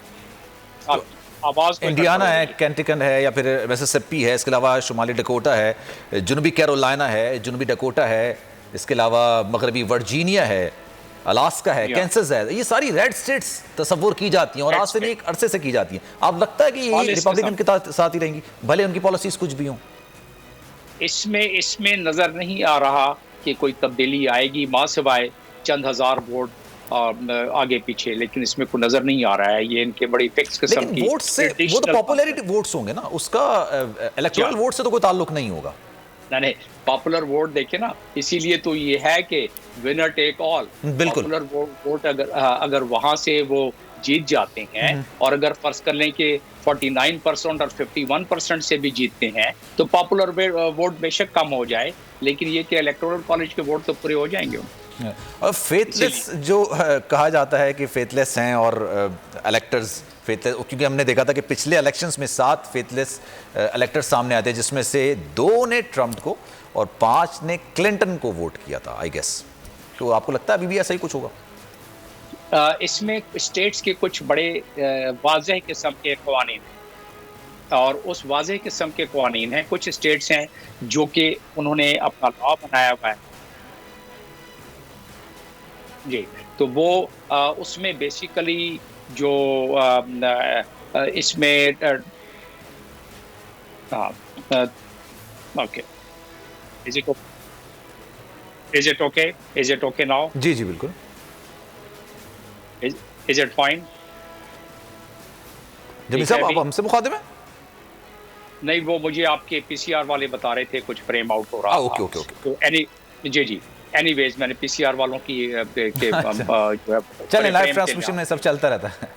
तो आवाज़ इंडियाना है, केंटकी है, या फिर मिसिसिपी है, इसके अलावा शुमाली डकोटा है, जनूबी कैरोलिना है, जनूबी डकोटा है, इसके अलावा मगरबी वर्जीनिया है, अलास्का है, कैंसस है, ये सारी रेड स्टेट्स तस्वुर की जाती हैं और आज से नहीं एक अरसे से की जाती हैं। आप लगता है कि ये रिपब्लिकन के साथ ही रहेंगी भले उनकी पॉलिसीज कुछ भी हों? इसमें नज़र नहीं आ रहा कि कोई तब्दीली आएगी, माँ सिवाय चंद हज़ार वोट आगे पीछे, लेकिन इसमें कोई नज़र नहीं आ रहा है। ये इनके बड़ी फिक्स किस्म की वोट से, वो तो पॉपुलैरिटी वोट्स होंगे ना, उसका इलेक्टोरल वोट से तो कोई ताल्लुक नहीं होगा। नहीं, पॉपुलर वोट देखे ना, इसीलिए तो ये है कि winner take all. Popular vote अगर वहां से वो जीत जाते हैं, और अगर फर्ज कर लें कि 49% और 51% से भी जीतते हैं, तो पॉपुलर वोट बेशक कम हो जाए, लेकिन ये कि इलेक्टोरल कॉलेज के वोट तो पूरे हो जाएंगे। और फेथलेस जो कहा जाता है कि फेथलेस हैं और इलेक्टर्स फेथलेस, क्योंकि हमने देखा था कि पिछले इलेक्शंस में 7 फेथलेस इलेक्टर्स सामने आते हैं, जिसमें से 2 ने ट्रंप को और 5 ने क्लिंटन को वोट किया था, आई गेस। तो आपको लगता है अभी भी ऐसा ही कुछ होगा? इसमें स्टेट्स के कुछ बड़े वाज़ेह किस्म के क़वानीन हैं, और उस वाज़ेह किस्म के क़वानीन हैं। कुछ स्टेट्स हैं जो कि उन्होंने अपना लॉ बनाया हुआ है जी, तो वो उसमें बेसिकली जो इसमें okay, is it okay now? जी जी बिल्कुल। Is it fine? जमील साहब, आप हमसे मुखातिब हैं? नहीं, वो मुझे आपके पीसीआर वाले बता रहे थे कुछ फ्रेम आउट हो रहा था। ओके। तो जी एनीवेज मैंने पीसीआर वालों की चलें, लाइव ट्रांसमिशन में सब चलता रहता है।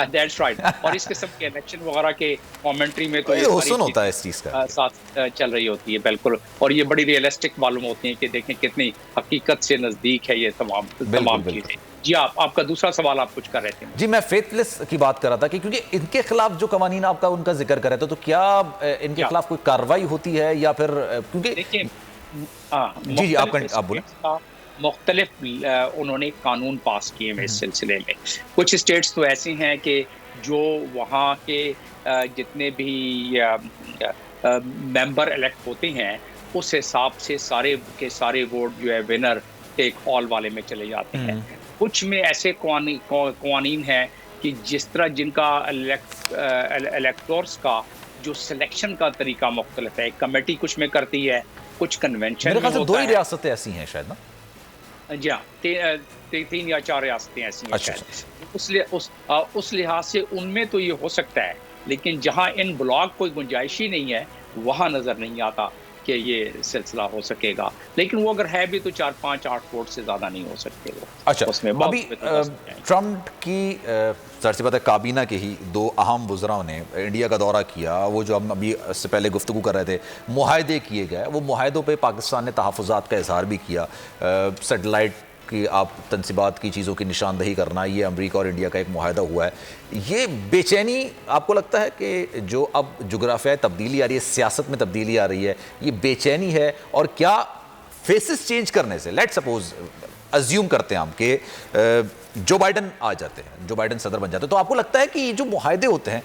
That's right. और इस किस्म के इलेक्शन वगैरह के कमेंट्री में तो ये हुस्न होता है इस चीज़ का, साथ चल रही होती है, बिल्कुल। और ये बड़ी रियलिस्टिक मालूम होती है कि देखें कितनी हकीकत से नज़दीक है ये तमाम चीज़ें। जी, आपका दूसरा सवाल आप कुछ कर रहे थे। जी, मैं फेथलेस की बात कर रहा था कि क्योंकि इनके खिलाफ जो कवानीन आपका उनका जिक्र कर रहे थे, तो क्या इनके खिलाफ कोई कार्रवाई होती है, या फिर क्योंकि देखिए जी आप बोलें। मुख्तलिफ उन्होंने कानून पास किए हैं इस सिलसिले में। कुछ स्टेट्स तो ऐसे हैं कि जो वहाँ के जितने भी मेंबर इलेक्ट होते हैं, उस हिसाब से सारे के सारे वोट जो है विनर एक हॉल वाले में चले जाते हैं। कुछ में ऐसे कवानीन हैं कि जिस तरह जिनका इलेक्टोर्स का जो सिलेक्शन का तरीका मुख्तलिफ है, कमेटी कुछ में करती है, कुछ कन्वेंशन मेरे में ख्याल से होता 2 ही है। रियासतें ऐसी हैं शायद ना। जी हाँ, 3 या 4 रियासतें ऐसी हैं अच्छा, शायद। उस लिहाज से उनमें तो ये हो सकता है, लेकिन जहाँ इन ब्लॉक कोई गुंजाइश ही नहीं है, वहाँ नज़र नहीं आता कि ये सिलसिला हो सकेगा। लेकिन वो अगर है भी तो 4, 5, 8 वोट से ज़्यादा नहीं हो सकते वो। अच्छा, उसमें अभी ट्रम्प की ज़ाहिर सी बात है काबीना के ही 2 अहम वुज़राओं ने इंडिया का दौरा किया। वो जो हम अभी इससे पहले गुफ्तगू कर रहे थे, मुआहदे किए गए, वो मुआहदों पे पाकिस्तान ने तहफ़्फ़ुज़ात का इज़हार भी किया। सैटेलाइट की आप तनसीबात की चीज़ों की निशानदही करना, ये अमेरिका और इंडिया का एक मुआहदा हुआ है। ये बेचैनी आपको लगता है कि जो अब जुग्राफियाई तब्दीली आ रही है, सियासत में तब्दीली आ रही है, ये बेचैनी है? और क्या फेसेस चेंज करने से, लेट्स सपोज अज्यूम करते हैं हम कि जो बाइडन आ जाते हैं, जो बाइडन सदर बन जाते हैं, तो आपको लगता है कि ये जो मुआहदे होते हैं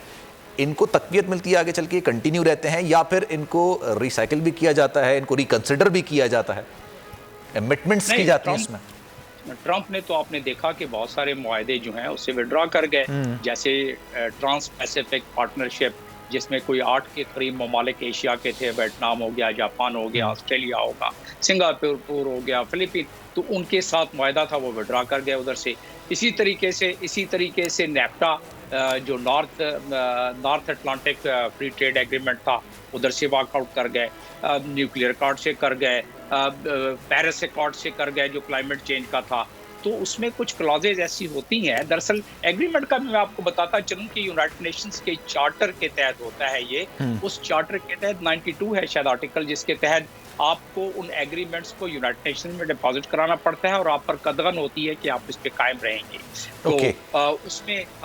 इनको तक़वियत मिलती है आगे चल के, कंटिन्यू रहते हैं, या फिर इनको रिसाइकिल भी किया जाता है, इनको रिकन्सिडर भी किया जाता है, एमिटमेंट्स की जाती हैं इसमें? ट्रंप ने तो आपने देखा कि बहुत सारे मुआहदे जो हैं उससे विड्रॉ कर गए, जैसे ट्रांस पैसिफिक पार्टनरशिप, जिसमें कोई 8 के करीब ममालिक एशिया के थे, वियतनाम हो गया, जापान हो गया, ऑस्ट्रेलिया होगा, सिंगापुर हो गया, फिलीपीन, तो उनके साथ मुआहदा था वो विड्रॉ कर गए उधर से। इसी तरीके से नेफ्टा जो north Atlantic free trade agreement था, उधर से वॉकआउट कर गए, न्यूक्लियर कार्ड से कर गए, पेरिस अकॉर्ड से कर गए जो क्लाइमेट चेंज का था। तो उसमें कुछ क्लॉजेज ऐसी होती हैं, दरअसल एग्रीमेंट का भी मैं आपको बताता चलूं कि यूनाइटेड नेशंस के चार्टर के तहत होता है ये। उस चार्टर के तहत 92 है शायद आर्टिकल, जिसके तहत आपको उन एग्रीमेंट्स को यूनाइटेड नेशंस में डिपॉजिट कराना पड़ता है और आप पर कदगन होती है कि आप इस पे कायम रहेंगे। तो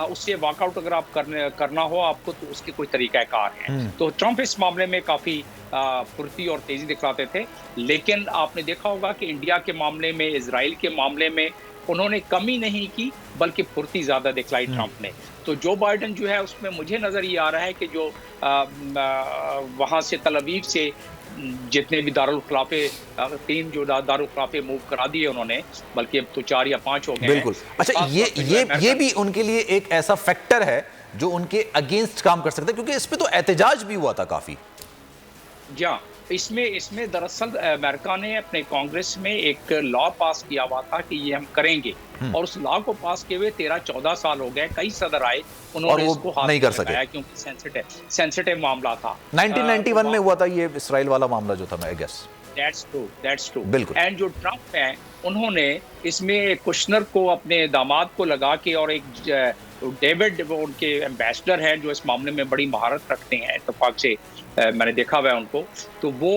उससे वॉकआउट अगर आप करना हो आपको, तो उसके कोई तरीकाकार है। तो ट्रंप इस मामले में काफ़ी फुर्ती और तेज़ी दिखलाते थे, लेकिन आपने देखा होगा कि इंडिया के मामले में, इजराइल के मामले में उन्होंने कमी नहीं की, बल्कि फुर्ती ज़्यादा दिखलाई ट्रंप ने। तो जो बाइडन जो है उसमें मुझे नज़र ये आ रहा है कि जो वहाँ से तल अवीव से जितने भी दारुल खिलाफे 3 जो दारुल खिलाफे मूव करा दिए उन्होंने, बल्कि अब तो 4 या 5 हो गए। बिल्कुल। अच्छा, ये भी उनके लिए एक ऐसा फैक्टर है जो उनके अगेंस्ट काम कर सकता है, क्योंकि इस पे तो एहतजाज भी हुआ था काफी। जी, इसमें दरअसल अमेरिका ने अपने कांग्रेस में एक लॉ पास किया हुआ था कि ये हम करेंगे, और उस लॉ को पास किए हुए 13-14 साल हो गए। कई सदर आए, उन्होंने इसको हाथ नहीं कर सके क्योंकि सेंसिटिव मामला था। 1991 में हुआ था ये इसराइल वाला मामला जो था, मैं गेस। That's true. बिल्कुल। एंड जो ट्रंप हैं, उन्होंने इसमें कुशनर को, अपने दामाद को लगा के, और एक डेविड उनके एम्बेसडर हैं जो इस मामले में बड़ी महारत रखते हैं, इत्तेफाक से मैंने देखा हुआ है उनको, तो वो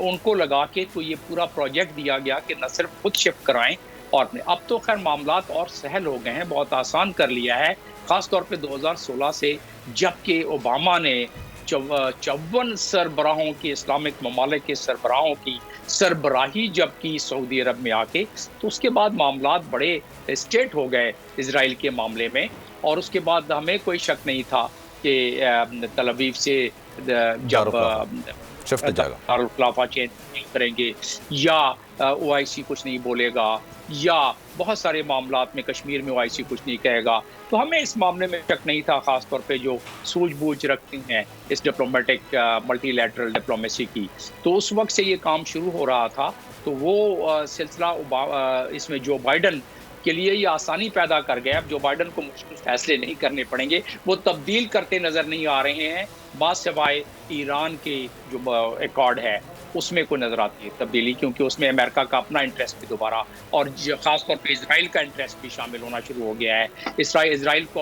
उनको लगा के तो ये पूरा प्रोजेक्ट दिया गया कि न सिर्फ खुद शिफ्ट कराएं, और अब तो खैर मामलात और सहल हो गए हैं, बहुत आसान कर लिया है, ख़ास तौर पे 2016 से, जबकि ओबामा ने 54 सरबराहों की, इस्लामिक ममालिक के सरबराहों की सरबराही जब की सऊदी अरब में आके, तो उसके बाद मामलात बड़े स्टेट हो गए इजराइल के मामले में। और उसके बाद हमें कोई शक नहीं था कि तल अवीव से जब दारुल खिलाफा चेंज नहीं करेंगे, या OIC कुछ नहीं बोलेगा, या बहुत सारे मामलात में कश्मीर में OIC कुछ नहीं कहेगा, तो हमें इस मामले में शक नहीं था, ख़ास तौर पे जो सूझबूझ रखते हैं इस डिप्लोमेटिक मल्टीलैटरल डिप्लोमेसी की। तो उस वक्त से ये काम शुरू हो रहा था। तो वो सिलसिला इसमें जो बाइडन के लिए ये आसानी पैदा कर गया। अब जो बाइडन को मुश्किल फैसले नहीं करने पड़ेंगे, वो तब्दील करते नज़र नहीं आ रहे हैं, बासिवाय ईरान के जो एकॉर्ड है उसमें कोई नज़र आती है तब्दीली, क्योंकि उसमें अमेरिका का अपना इंटरेस्ट भी दोबारा, और ख़ास तौर पे इजराइल का इंटरेस्ट भी शामिल होना शुरू हो गया है। इजराइल को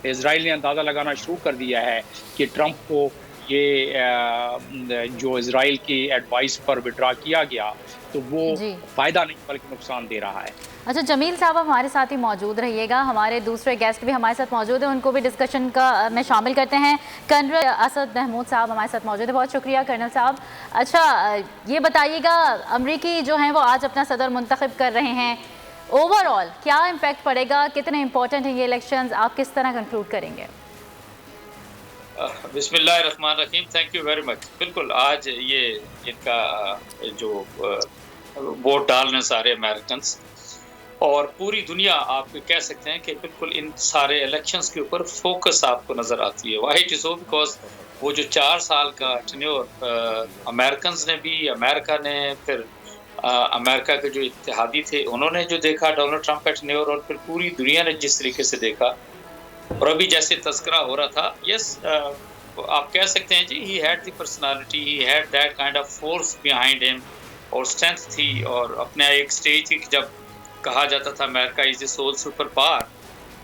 इजराइल ने अंदाज़ा लगाना शुरू कर दिया है कि ट्रंप को ये जो इजराइल की एडवाइस पर विड्रा किया गया, तो वो फ़ायदा नहीं बल्कि नुकसान दे रहा है। अच्छा, जमील साहब हमारे साथ ही मौजूद रहिएगा, हमारे दूसरे गेस्ट भी हमारे साथ मौजूद हैं, उनको भी डिस्कशन का में शामिल करते हैं। कर्नल असद महमूद साहब हमारे साथ मौजूद है, बहुत शुक्रिया कर्नल साहब। अच्छा, ये बताइएगा, अमरीकी जो हैं वो आज अपना सदर मुंतखब कर रहे हैं, ओवरऑल क्या इम्पैक्ट पड़ेगा, कितने इंपॉर्टेंट हैं ये इलेक्शंस, आप किस तरह कंक्लूड करेंगे? बिस्मिल्लाहिर्रहमानिर्रहीम, थैंक यू वेरी मच। बिल्कुल, आज ये इनका जो वोट डाल रहे हैं सारे अमेरिकन, और पूरी दुनिया आप कह सकते हैं कि बिल्कुल इन सारे इलेक्शंस के ऊपर फोकस आपको नज़र आती है। Why it is so because वो जो 4 साल का टेन्योर अमेरिकन ने भी, अमेरिका ने, फिर अमेरिका के जो इत्तेहादी थे उन्होंने जो देखा डोनाल्ड ट्रंप का टेन्योर, और फिर पूरी दुनिया ने जिस तरीके से देखा, और अभी जैसे तस्करा हो रहा था, यस आप कह सकते हैं जी, he had the personality, he had that kind of force behind him, और स्ट्रेंथ थी, और अपने एक स्टेज थी जब कहा जाता था America is the sole super power.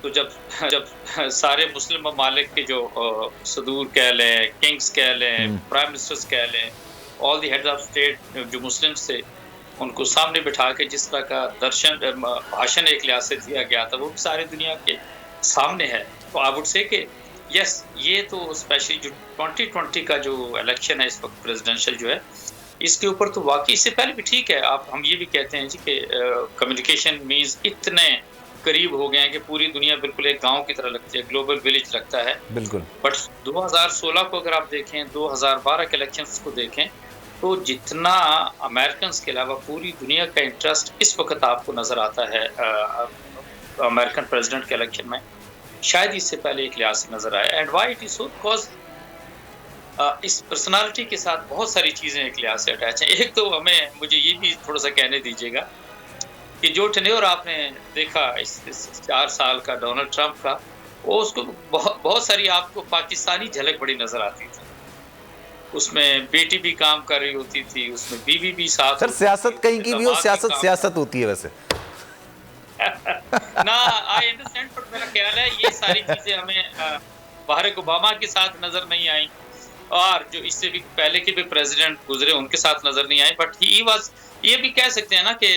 तो जब सारे मुस्लिम ममालिक के जो सदूर कह लें, किंग्स कह लें, प्राइम मिनिस्टर्स कह लें, all the heads of state जो मुस्लिम्स थे, उनको सामने बिठा के जिस तरह का भाषण एक लिहाज से दिया गया था, वो सारी दुनिया के सामने है। तो आई वुड से कि यस, ये तो स्पेशली जो 2020 का जो इलेक्शन है इस वक्त प्रेसिडेंशियल जो है, इसके ऊपर तो वाकई इससे पहले भी ठीक है, हम ये भी कहते हैं जी कि कम्युनिकेशन मींस इतने करीब हो गए हैं कि पूरी दुनिया बिल्कुल एक गांव की तरह लगती है, ग्लोबल विलेज लगता है बिल्कुल। बट 2016 को अगर आप देखें, 2012 के इलेक्शंस को देखें, तो जितना अमेरिकन के अलावा पूरी दुनिया का इंटरेस्ट इस वक्त आपको नजर आता है अमेरिकन प्रेसिडेंट के इलेक्शन में, शायद इससे पहले एक लिहाज से नजर आया। And why it is so, because इस पर्सनालिटी के साथ बहुत सारी चीज़ें एक लिहाज से अटैच हैं। एक तो मुझे ये भी थोड़ा सा कहने दीजिएगा कि जो टेन्योर आपने देखा इस 4 साल का डोनाल्ड ट्रंप का, वो उसको बहुत सारी आपको पाकिस्तानी झलक बड़ी नजर आती थी। उसमें बेटी भी काम कर रही होती थी, उसमें बीवी भी साथ। सर सियासत कहीं की भी हो, सियासत होती है वैसे ना, आई अंडरस्टैंड, पर मेरा ख्याल है ये सारी चीजें हमें बाराक ओबामा के साथ नजर नहीं आई, और जो इससे भी पहले के भी प्रेसिडेंट गुजरे उनके साथ नजर नहीं आई। बट ही वाज, ये भी कह सकते हैं ना कि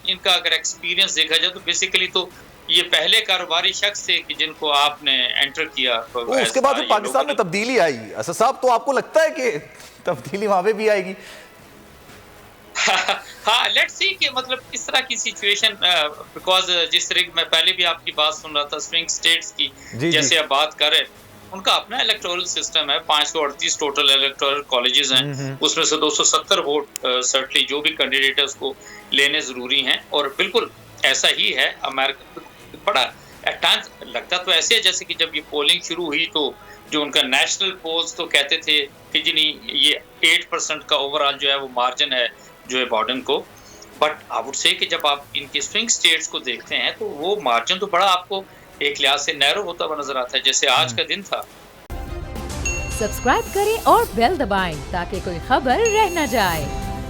इनका अगर एक्सपीरियंस देखा जाए तो बेसिकली तो ये पहले कारोबारी शख्स थे कि जिनको आपने एंटर किया। तो उसके बाद पाकिस्तान में तब्दीली आई, असद साहब, तो आपको लगता है कि तब्दीली वहां पे भी आएगी? हाँ, लेट्स सी कि मतलब किस तरह की सिचुएशन, बिकॉज जिस तरीके मैं पहले भी आपकी बात सुन रहा था स्विंग स्टेट्स की, जैसे आप बात कर रहे, उनका अपना इलेक्टोरल सिस्टम है, 538 टोटल इलेक्टोरल कॉलेजेस हैं, उसमें से 270 वोट सर्टली जो भी कैंडिडेट है उसको लेने जरूरी हैं, और बिल्कुल ऐसा ही है। अमेरिका बड़ा एट टाइम्स लगता तो ऐसे है जैसे कि जब ये पोलिंग शुरू हुई तो जो उनका नेशनल पोल्स तो कहते थे कि जी नहीं, ये 8% का ओवरऑल जो है वो मार्जिन है जो है बाइडेन को, बट आई वुड से कि जब आप इनके स्विंग स्टेट्स को देखते हैं तो वो मार्जिन तो बड़ा आपको एक लिहाज से नैरो होता हुआ नजर आता है, जैसे आज का दिन था। सब्सक्राइब करें और बेल दबाएं ताकि कोई खबर रह न जाए।